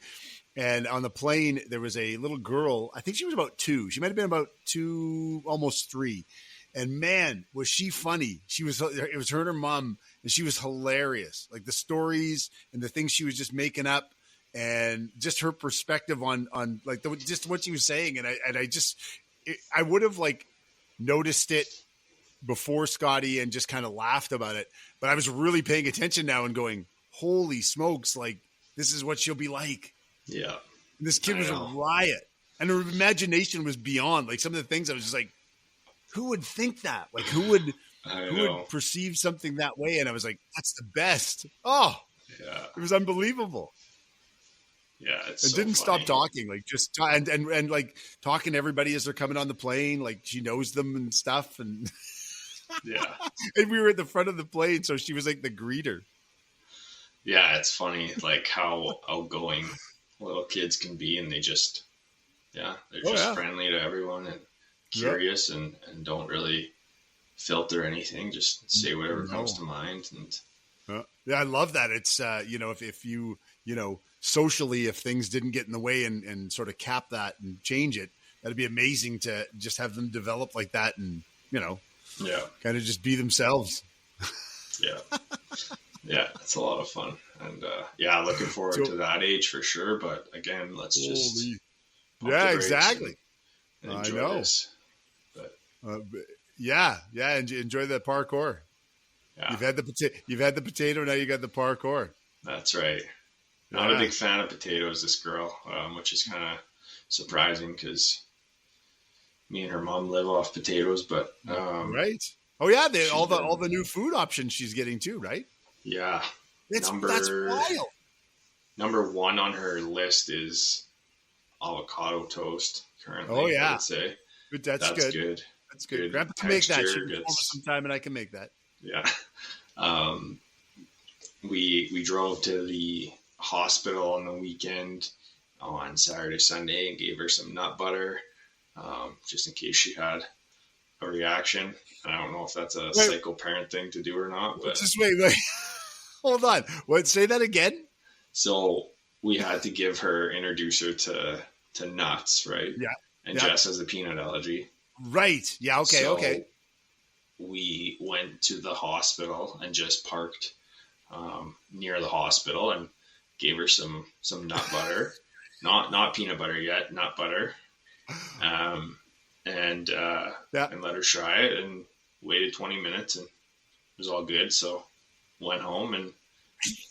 and on the plane there was a little girl. I think she was about 2. She might have been about 2, almost 3. And man, was she funny. It was her and her mom, and she was hilarious. Like the stories and the things she was just making up, and just her perspective on like just what she was saying. I would have like noticed it before Scottie and just kind of laughed about it. But I was really paying attention now and going, holy smokes, like this is what she'll be like. Yeah. And this kid was a riot. And her imagination was beyond. Like some of the things I was just like, who would think that? Like who would perceive something that way? And I was like, that's the best. Oh, yeah. It was unbelievable. Yeah, it's didn't stop talking, like just and like talking to everybody as they're coming on the plane, like she knows them and stuff, and yeah. And we were at the front of the plane, so she was like the greeter. Yeah, it's funny, like how outgoing little kids can be, and they're just friendly to everyone and curious, and don't really filter anything, just say whatever comes to mind. And yeah, I love that. It's if you socially, if things didn't get in the way and sort of cap that and change it, that'd be amazing to just have them develop like that and kind of just be themselves. Yeah, it's a lot of fun, and looking forward to that age for sure. But again, let's just exactly. And enjoy this. But enjoy the parkour. Yeah. You've had the potato, now you got the parkour. That's right. Not a big fan of potatoes, this girl, which is kind of surprising because me and her mom live off potatoes. But right. Oh yeah, all the new food options she's getting too, right? Yeah, that's wild. Number one on her list is avocado toast. Currently, oh yeah, I would say that's good. That's good. Grandpa can make that. She can over sometime, and I can make that. Yeah. We drove to the hospital on the weekend on Saturday, Sunday, and gave her some nut butter, just in case she had a reaction. And I don't know if that's a psycho parent thing to do or not, but just wait. Hold on. What? Say that again. So we had to introduce her to nuts, right? Yeah. And Jess has a peanut allergy. Right. Yeah. Okay. So okay. We went to the hospital and just parked near the hospital and gave her some nut butter, not peanut butter yet, nut butter, and let her try it, and waited 20 minutes, and it was all good. So went home and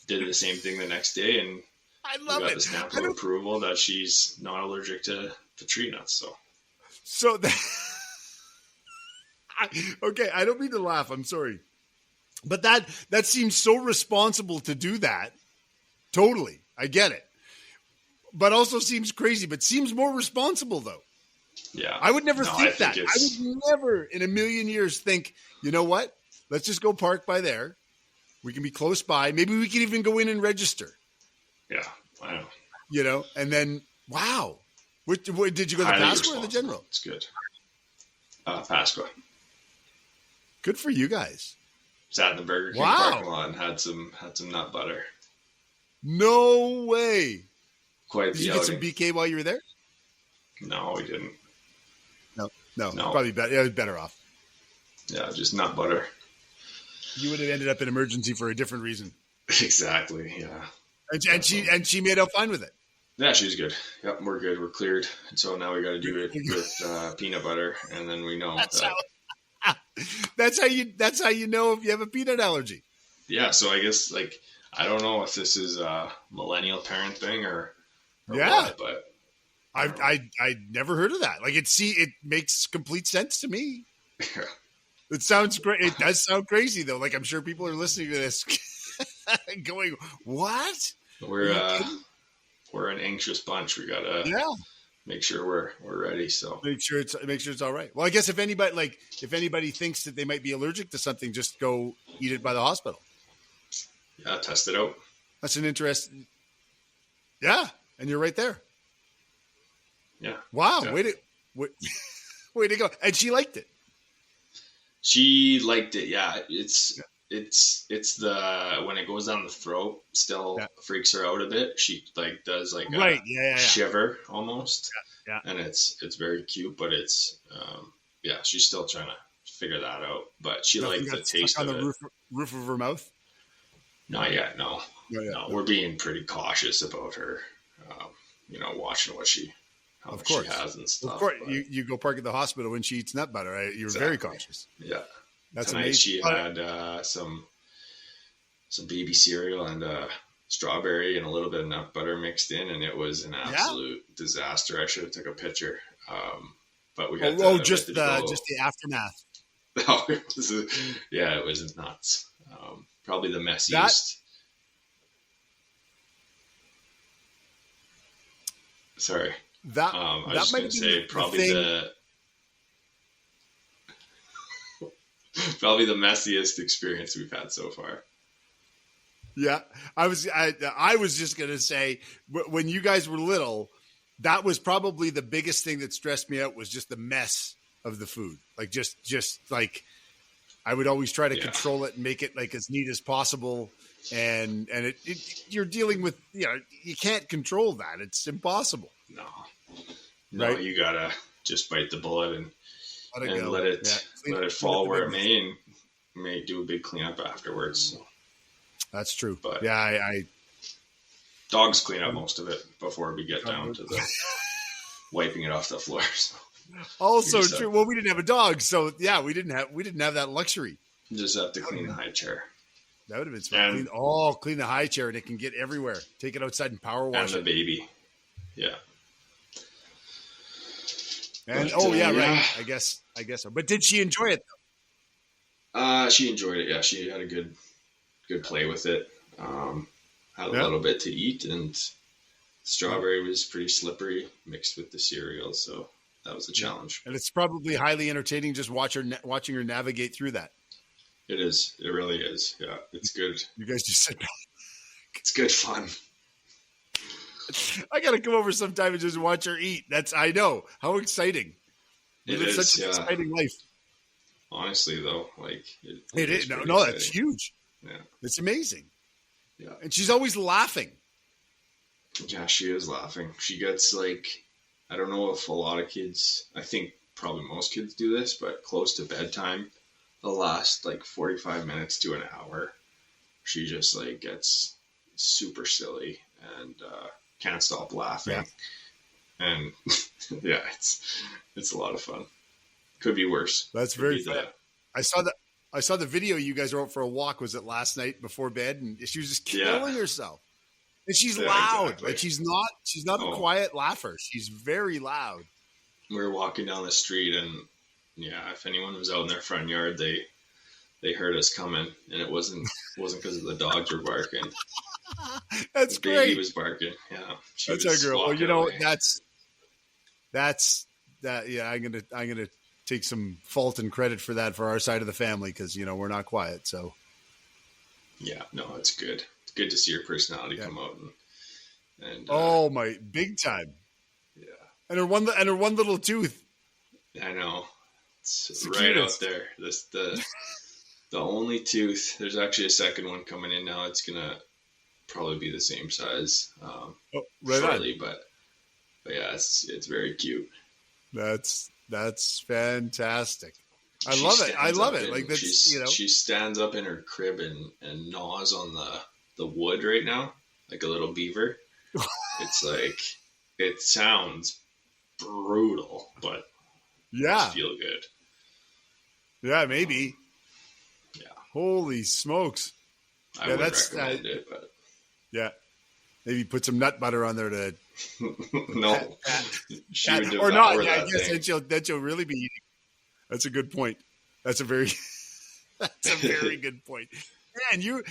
did the same thing the next day, and I love we got the stamp of approval that she's not allergic to tree nuts. So okay, I don't mean to laugh. I'm sorry. But that seems so responsible to do that. Totally. I get it. But also seems crazy, but seems more responsible though. Yeah. I would never think that. I would never in a million years think, you know what? Let's just go park by there. We can be close by. Maybe we can even go in and register. Yeah. I know. And then, wow. Did you go to the Pasqua or the General? It's good. Pasqua. Good for you guys. Sat in the Burger King parking lot and had some nut butter. No way. Quite Did you get some BK while you were there? No, we didn't. No. Probably better. Yeah, it was better off. Yeah, just nut butter. You would have ended up in emergency for a different reason. Exactly. Yeah. And she made out fine with it. Yeah, she's good. Yep, we're good. We're cleared. And so now we got to do it with peanut butter, and then we know that's how you know if you have a peanut allergy. Yeah. So I guess I don't know if this is a millennial parent thing or what, but I never heard of that. Like it makes complete sense to me. Yeah. It sounds great. It does sound crazy though. Like I'm sure people are listening to this going, "What?" We're an anxious bunch. We gotta make sure we're ready. So make sure it's all right. Well, I guess if anybody thinks that they might be allergic to something, just go eat it by the hospital. Yeah, test it out. That's an interesting. Yeah, and you're right there. Yeah. Wow. Yeah. Way to go. And she liked it. She liked it. Yeah. It's the, when it goes down the throat, still freaks her out a bit. She does a shiver almost. Yeah. And it's very cute, but it's, she's still trying to figure that out. But she Nothing liked the got taste stuck on of the it. roof of her mouth? Not yet, no. No. We're being pretty cautious about her, watching how Of much course. she has and stuff. Of course, but, you go park at the hospital when she eats nut butter. Right? You're exactly. very cautious. Yeah. That's Tonight amazing. she had some baby cereal and strawberry and a little bit of nut butter mixed in, and it was an absolute disaster. I should have took a picture, but we had just the aftermath. It was nuts. Probably the messiest. Sorry. I was just going to say probably probably the messiest experience we've had so far. Yeah, I was just going to say, when you guys were little, that was probably the biggest thing that stressed me out, was just the mess of the food. Like just like I would always try to control it and make it like as neat as possible. And you're dealing with, you can't control that. It's impossible. No, right? You gotta just bite the bullet and let it fall where it may, and may do a big cleanup afterwards. So. That's true. But I dogs clean up most of it before we get down to the wiping it off the floor. So. Also true. Well, we didn't have a dog, so we didn't have that luxury. You just have to clean the high chair. That would have been fun. Clean the high chair, and it can get everywhere. Take it outside and power wash and the baby. Yeah. And right. I guess so. But did she enjoy it though? She enjoyed it. Yeah, she had a good play with it. Had a little bit to eat, and strawberry was pretty slippery mixed with the cereal, so that was a challenge. And it's probably highly entertaining just watching her navigate through that. It is. It really is. Yeah, it's good. You guys just sit back. It's good fun. I got to come over sometime and just watch her eat. I know. How exciting. It's such an exciting life. Honestly, though, like it is. No, that's huge. Yeah. It's amazing. Yeah. And she's always laughing. Yeah, she is laughing. She gets I don't know if a lot of kids, I think probably most kids do this, but close to bedtime, the last 45 minutes to an hour, she just gets super silly and can't stop laughing. Yeah. And yeah, it's a lot of fun. Could be worse. That's very fun. I saw the video you guys were out for a walk. Was it last night before bed? And she was just killing herself. And she's loud. Exactly. Like she's not a quiet laugher. She's very loud. We were walking down the street, and if anyone was out in their front yard, they heard us coming, and it wasn't because the dogs were barking. That's the great. Baby was barking. Yeah, that's our girl. Well, away. that's that. Yeah, I'm gonna take some fault and credit for that for our side of the family, because we're not quiet. So yeah, no, it's good. It's good to see your personality come out and my big time. Yeah, and her one little tooth. I know, it's right cutest. Out there. The only tooth. There's actually a second one coming in now. It's gonna probably be the same size shortly, but yeah, it's very cute. That's fantastic. I love it. Like that's, she stands up in her crib and gnaws on the wood right now, like a little beaver. It's it sounds brutal, but yeah, feel good. Yeah, maybe. Yeah. Holy smokes. I would recommend it, but yeah, maybe put some nut butter on there to. No, or not. Yeah, I guess then she'll really be eating. That's a good point. That's a very good point. And you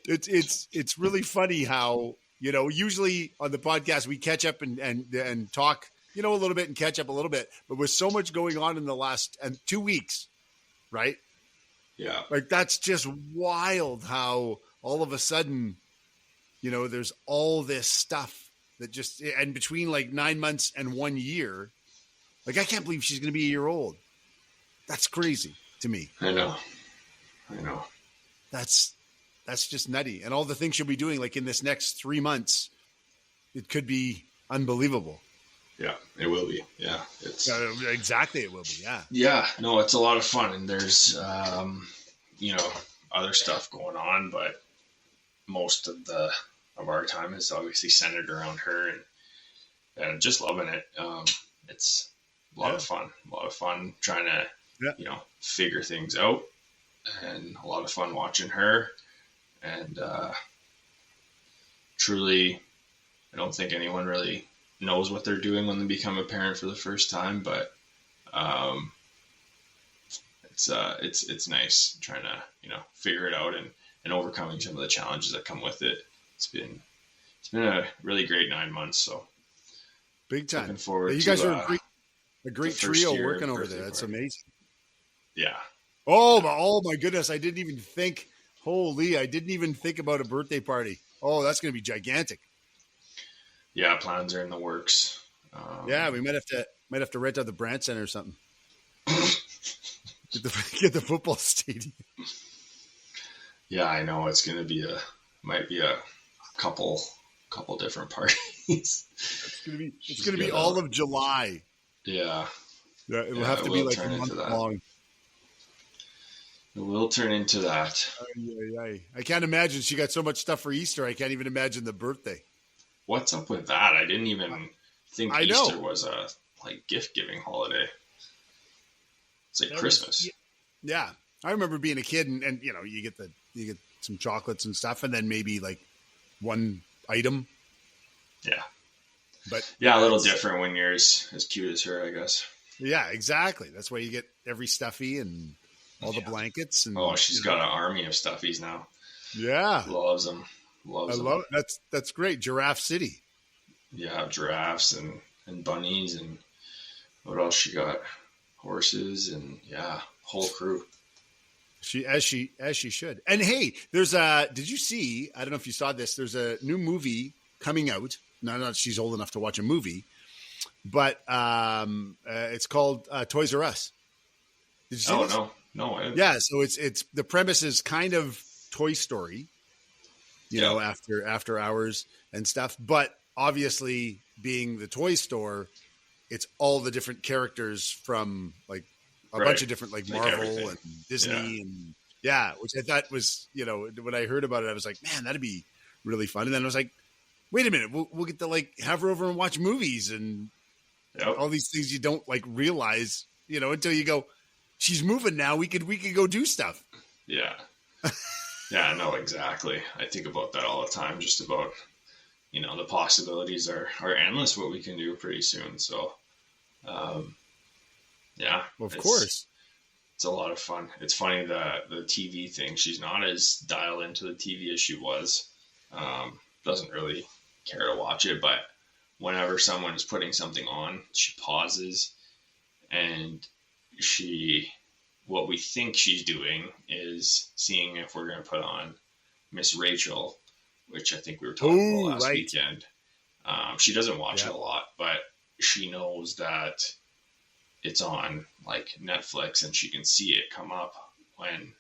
it's really funny how usually on the podcast we catch up and talk a little bit and catch up a little bit, but with so much going on in the last 2 weeks, right? Yeah, that's just wild how all of a sudden, there's all this stuff. That just, and between 9 months and 1 year, I can't believe she's going to be a year old. That's crazy to me. I know. That's just nutty. And all the things she'll be doing, in this next 3 months, it could be unbelievable. Yeah, it will be. Yeah, it's exactly it will be. Yeah. Yeah, no, it's a lot of fun, and there's other stuff going on, but most of our time is obviously centered around her, and just loving it. It's a lot of fun. A lot of fun trying to figure things out, and a lot of fun watching her. And truly, I don't think anyone really knows what they're doing when they become a parent for the first time, but it's nice trying to figure it out and overcoming some of the challenges that come with it. It's been a really great 9 months. So big time. Looking forward. You guys are a great trio working over there. That's amazing. Yeah. Oh my goodness! I didn't even think. Holy! I didn't even think about a birthday party. Oh, that's going to be gigantic. Yeah, plans are in the works. Yeah, we might have to rent out the Brand Center or something. Get the football stadium. Yeah, I know it's going to might be a couple different parties. It's going to be all of July. Yeah. Yeah, it will have to be like a month long. It will turn into that. I can't imagine. She got so much stuff for Easter. I can't even imagine the birthday. What's up with that? I didn't even think Easter was a gift giving holiday. It's like Christmas. Yeah, I remember being a kid, and you get some chocolates and stuff, and then maybe like one item. Yeah, but a little different when you're as cute as her, I guess. Yeah, exactly. That's why you get every stuffy and all the blankets. And she's got an army of stuffies now. Yeah, loves them. I love it. That's great. Giraffe City. Yeah, giraffes and bunnies, and what else she got? Horses, and whole crew. As she should. And hey, did you see, I don't know if you saw this, there's a new movie coming out. Not she's old enough to watch a movie, but it's called Toys R Us. Did you see this? No. Yeah, so it's the premise is kind of Toy Story, after hours and stuff, but obviously being the toy store, it's all the different characters from like a bunch of different like Marvel everything. And Disney and which I thought was, when I heard about it, I was like, man, that'd be really fun. And then I was like, wait a minute, we'll get to have her over and watch movies and all these things you don't realize, until you go, she's moving now. We could go do stuff. Yeah. Yeah, no, exactly. I think about that all the time, just about, the possibilities are endless what we can do pretty soon. So, of course. It's a lot of fun. It's funny the TV thing. She's not as dialed into the TV as she was. Doesn't really care to watch it, but whenever someone is putting something on, she pauses, and what we think she's doing is seeing if we're going to put on Miss Rachel, which I think we were talking about last weekend. She doesn't watch it a lot, but she knows that it's on Netflix, and she can see it come up when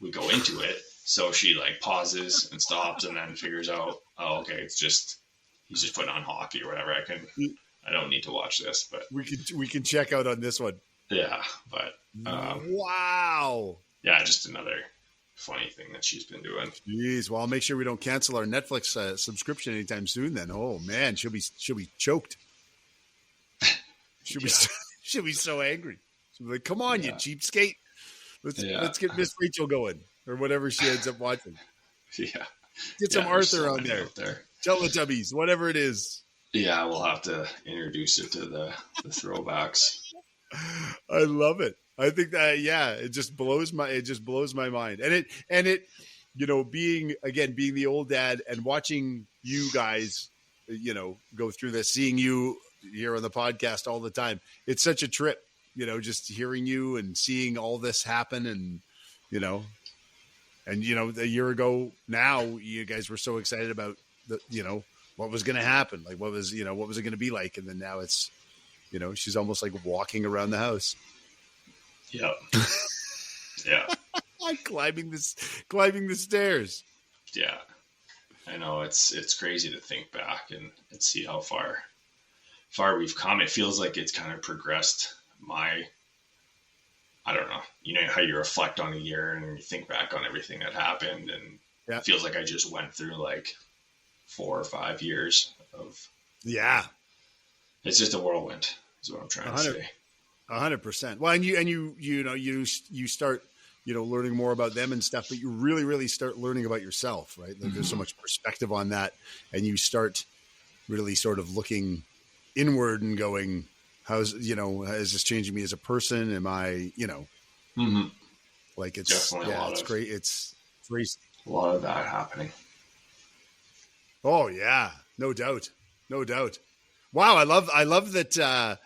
we go into it. So she pauses and stops, and then figures out, oh, okay, he's just putting on hockey or whatever. I don't need to watch this, but we can check out on this one. Yeah, but wow. Yeah, just another funny thing that she's been doing. Jeez, well, I'll make sure we don't cancel our Netflix subscription anytime soon. Then, oh man, she'll be choked. She'll be so angry. She'll be like, "Come on, you cheapskate! Let's get Miss Rachel going, or whatever she ends up watching." Yeah, get some Arthur on there. Teletubbies, whatever it is. Yeah, we'll have to introduce it to the throwbacks. I love it. I think that it just blows my mind. And it being the old dad and watching you guys, go through this, seeing you here on the podcast all the time. It's such a trip, just hearing you and seeing all this happen, and a year ago now, you guys were so excited about what was going to happen, what was it going to be like, and then now it's. She's almost like walking around the house. Yep. Yeah. climbing the stairs. Yeah. I know it's crazy to think back and see how far far we've come. It feels like it's kind of progressed I don't know, you know, how you reflect on a year and you think back on everything that happened, and it feels like I just went through like 4 or 5 years of, it's just a whirlwind is what I'm trying to say. 100%. Well, and you start, learning more about them and stuff, but you really, really start learning about yourself, right? Like there's so much perspective on that, and you start really sort of looking inward and going, is this changing me as a person? Am I, like it's, definitely it's great. It's crazy. A lot of that happening. Oh yeah, no doubt. No doubt. Wow. I love that,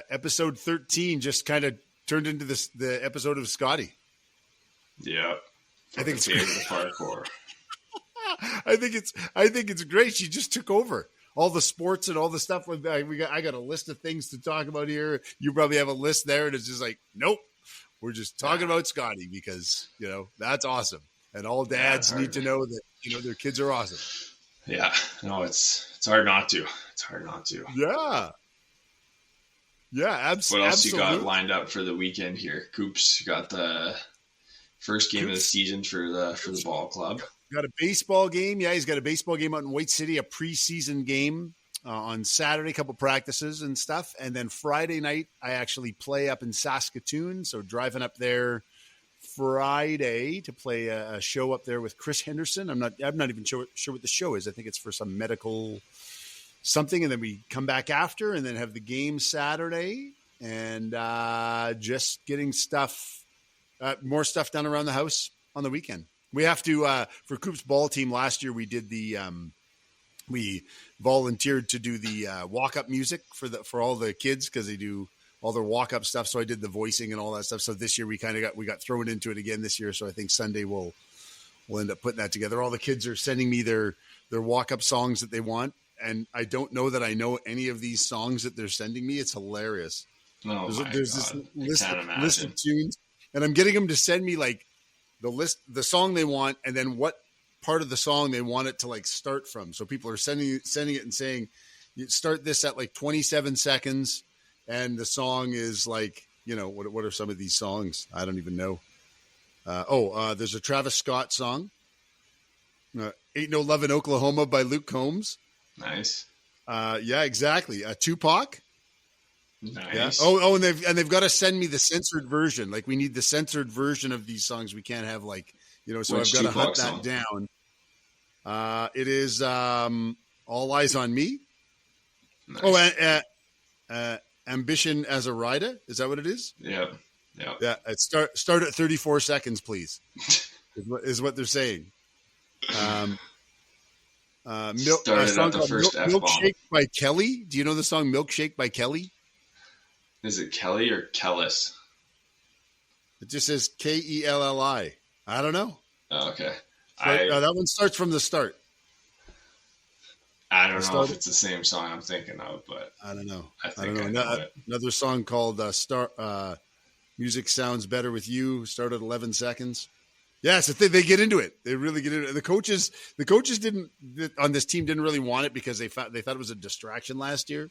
episode 13 just kind of turned into the episode of Scottie. Yeah. I think it's great. The parkour. I think it's great. She just took over all the sports and all the stuff. I got a list of things to talk about here. You probably have a list there, and it's just like, nope, we're just talking about Scottie because that's awesome, and all dads need to know that their kids are awesome. Yeah, no, it's hard not to. It's hard not to. Yeah. Yeah, absolutely. What else you got lined up for the weekend here? Coops got the first game of the season for the ball club. Got a baseball game. Yeah, he's got a baseball game out in White City, a preseason game on Saturday, a couple practices and stuff. And then Friday night, I actually play up in Saskatoon. So driving up there Friday to play a show up there with Chris Henderson. I'm not even sure what the show is. I think it's for some medical something. And then we come back after and then have the game Saturday and just getting more stuff done around the house on the weekend. We have to, for Coop's ball team last year, we did we volunteered to do the walk-up music for all the kids because they do all their walk-up stuff. So I did the voicing and all that stuff. So this year we got thrown into it again this year. So I think Sunday we'll end up putting that together. All the kids are sending me their walk-up songs that they want. And I don't know that I know any of these songs that they're sending me. It's hilarious. Oh, there's this list of tunes, and I'm getting them to send me like the song they want, and then what part of the song they want it to like start from. So people are sending it and saying, you start this at like 27 seconds. And the song is like, what are some of these songs? I don't even know. There's a Travis Scott song. Ain't No Love in Oklahoma by Luke Combs. Nice. Yeah, exactly. Tupac. Nice. Yeah. And they've got to send me the censored version. Like we need the censored version of these songs. We can't have like, so Which I've got to hunt song? that down. It is All Eyes on Me. Nice. Ambition as a Rider. Is that what it is? Yeah. Yeah. Start at 34 seconds, please. is what they're saying. Started at the first F-bomb. Milkshake by Kelly. Do you know the song Milkshake by Kelly? Is it Kelly or Kellis? It just says Kelli. I don't know. Oh, okay. That one starts from the start. I don't know if it's the same song I'm thinking of, but I don't know. I know it. Another song called Music Sounds Better With You started at 11 seconds. Yeah, so they get into it. They really get into it. The coaches on this team didn't really want it because they thought it was a distraction last year,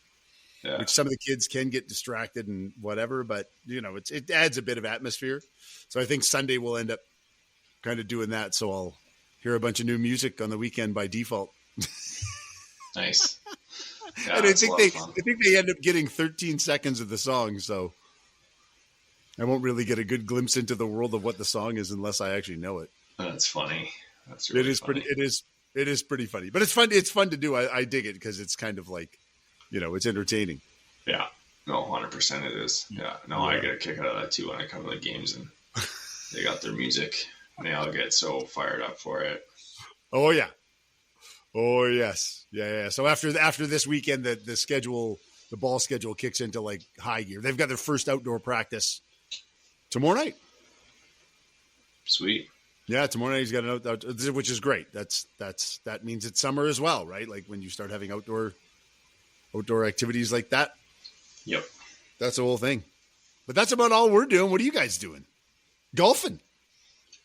which some of the kids can get distracted and whatever, but it adds a bit of atmosphere. So I think Sunday we'll end up kind of doing that. So I'll hear a bunch of new music on the weekend by default. Nice. Yeah, and I think they end up getting 13 seconds of the song. So I won't really get a good glimpse into the world of what the song is unless I actually know it. That's funny. That's really funny. It is pretty funny, but it's fun. It's fun to do. I dig it because it's kind of like, it's entertaining. Yeah. No, 100% it is. Yeah. No, I get a kick out of that too when I come to the games and they got their music and they all get so fired up for it. Oh yeah. Oh yes. Yeah. So after this weekend, the ball schedule kicks into like high gear. They've got their first outdoor practice tomorrow night. Sweet. Yeah, tomorrow night he's got an outdoor, which is great. That means it's summer as well, right? Like when you start having outdoor activities like that. Yep. That's the whole thing. But that's about all we're doing. What are you guys doing? Golfing.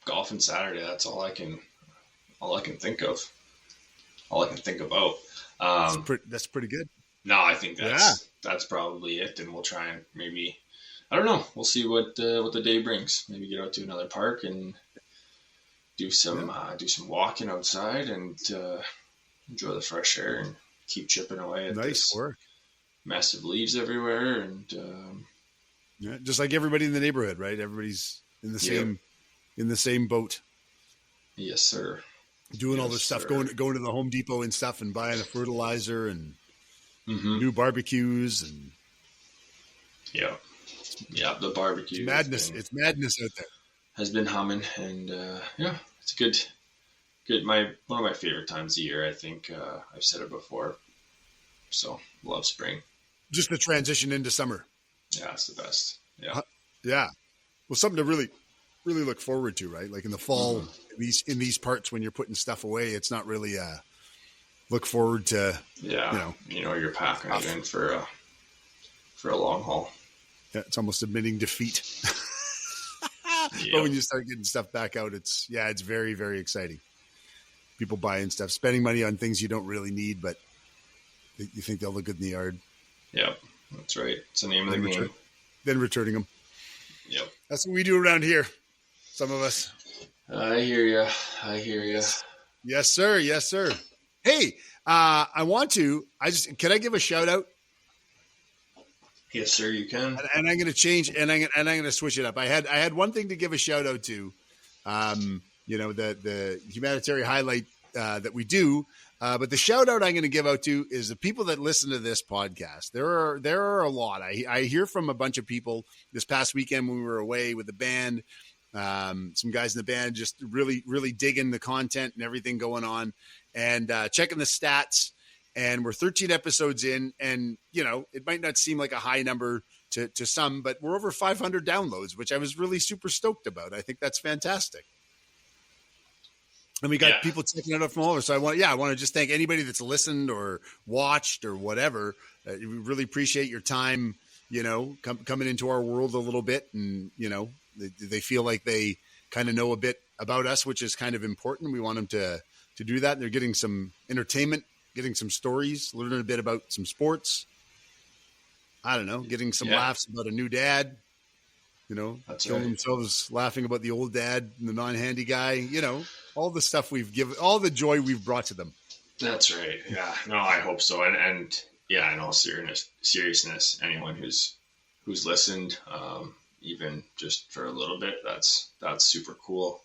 Golfing Saturday. That's all I can think of. All I can think about. That's pretty good. no, I think that's probably it, and we'll try and maybe, I don't know, we'll see what the day brings. Maybe get out to another park and do some walking outside and enjoy the fresh air and keep chipping away at this mess of leaves everywhere. And just like everybody in the neighborhood, right? Everybody's in the same boat. Yes, sir. Doing all this stuff, going to the Home Depot and stuff, and buying a fertilizer and new barbecues and the barbecue. It's madness out there. Has been humming, and it's good. One of my favorite times of year. I think I've said it before. So love spring. Just the transition into summer. Yeah, it's the best. Yeah. Yeah. Well, something to really, really look forward to, right? Like in the fall, in these parts when you're putting stuff away, it's not really look forward to. Yeah. You're packing it in for a long haul. Yeah, it's almost admitting defeat. But when you start getting stuff back out, it's very, very exciting. People buying stuff, spending money on things you don't really need, but you think they'll look good in the yard. Yep, that's right. It's the name of the game. Then returning them. Yep. That's what we do around here. Some of us. I hear you. Yes, sir. Yes, sir. Hey, can I give a shout out? Yes, sir, you can. And I'm going to change, and I'm going to switch it up. I had one thing to give a shout out to, the humanitarian highlight that we do, but the shout out I'm going to give out to is the people that listen to this podcast. There are a lot. I hear from a bunch of people this past weekend when we were away with the band. Some guys in the band just really, really digging the content and everything going on, and checking the stats. And we're 13 episodes in, and, it might not seem like a high number to some, but we're over 500 downloads, which I was really super stoked about. I think that's fantastic. And we got people checking it out from all over. So I want to just thank anybody that's listened or watched or whatever. We really appreciate your time, coming into our world a little bit. And, they feel like they kind of know a bit about us, which is kind of important. We want them to do that. And they're getting some entertainment, getting some stories, learning a bit about some sports. I don't know, getting some laughs about a new dad, killing themselves laughing about the old dad and the non-handy guy, all the stuff we've given, all the joy we've brought to them. That's right. Yeah, no, I hope so. And in all seriousness, anyone who's listened, even just for a little bit, that's super cool.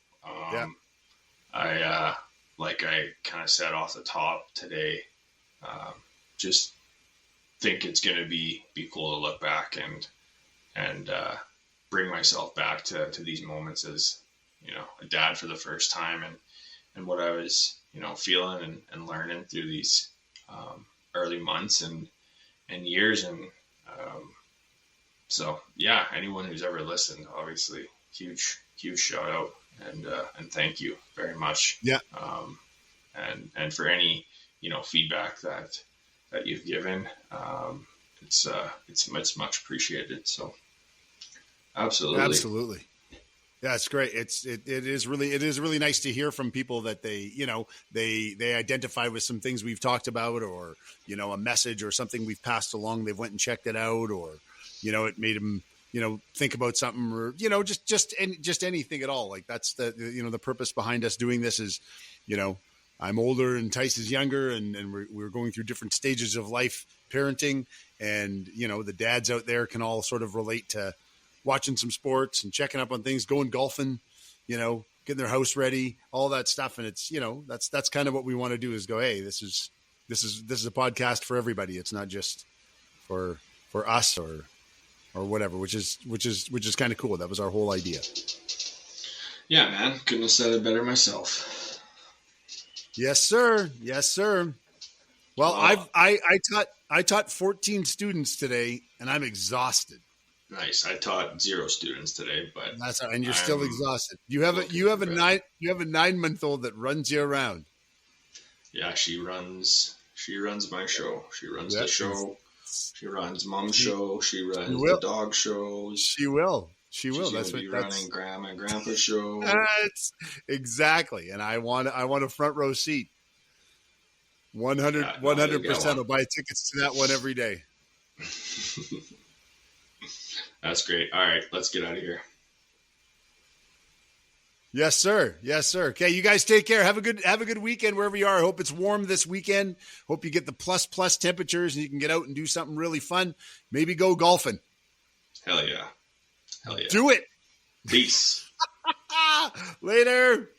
Like I kind of said off the top today, just think it's going to be cool to look back and bring myself back to these moments as, a dad for the first time and what I was, feeling and learning through these early months and years. And anyone who's ever listened, obviously huge shout out. And thank you very much. Yeah. And for any, feedback that you've given, it's much appreciated. So absolutely. Yeah, it's great. It is really nice to hear from people that they identify with some things we've talked about, or, a message or something we've passed along. They've went and checked it out, or, it made them, think about something, or, just anything at all. Like that's the purpose behind us doing this is, I'm older and Tice is younger, and we're going through different stages of life parenting. And, the dads out there can all sort of relate to watching some sports and checking up on things, going golfing, getting their house ready, all that stuff. And it's, that's kind of what we want to do is go, hey, this is a podcast for everybody. It's not just for us or whatever, which is kind of cool. That was our whole idea. Yeah, man. Couldn't have said it better myself. Yes, sir. Yes, sir. Well, I taught 14 students today, and I'm exhausted. Nice. I taught 0 students today, but and you're still exhausted. You have a 9-month-old that runs you around. Yeah, she runs my show. She runs the show. She runs Mom's show. She runs the dog shows. She will. That's what running Grandma and Grandpa's show. Exactly. And I want a front row seat. 100%. I'll buy tickets to that one every day. That's great. All right, let's get out of here. Yes, sir. Okay, you guys take care. Have a good weekend wherever you are. I hope it's warm this weekend. Hope you get the plus temperatures and you can get out and do something really fun. Maybe go golfing. Hell yeah. Do it. Peace. Later.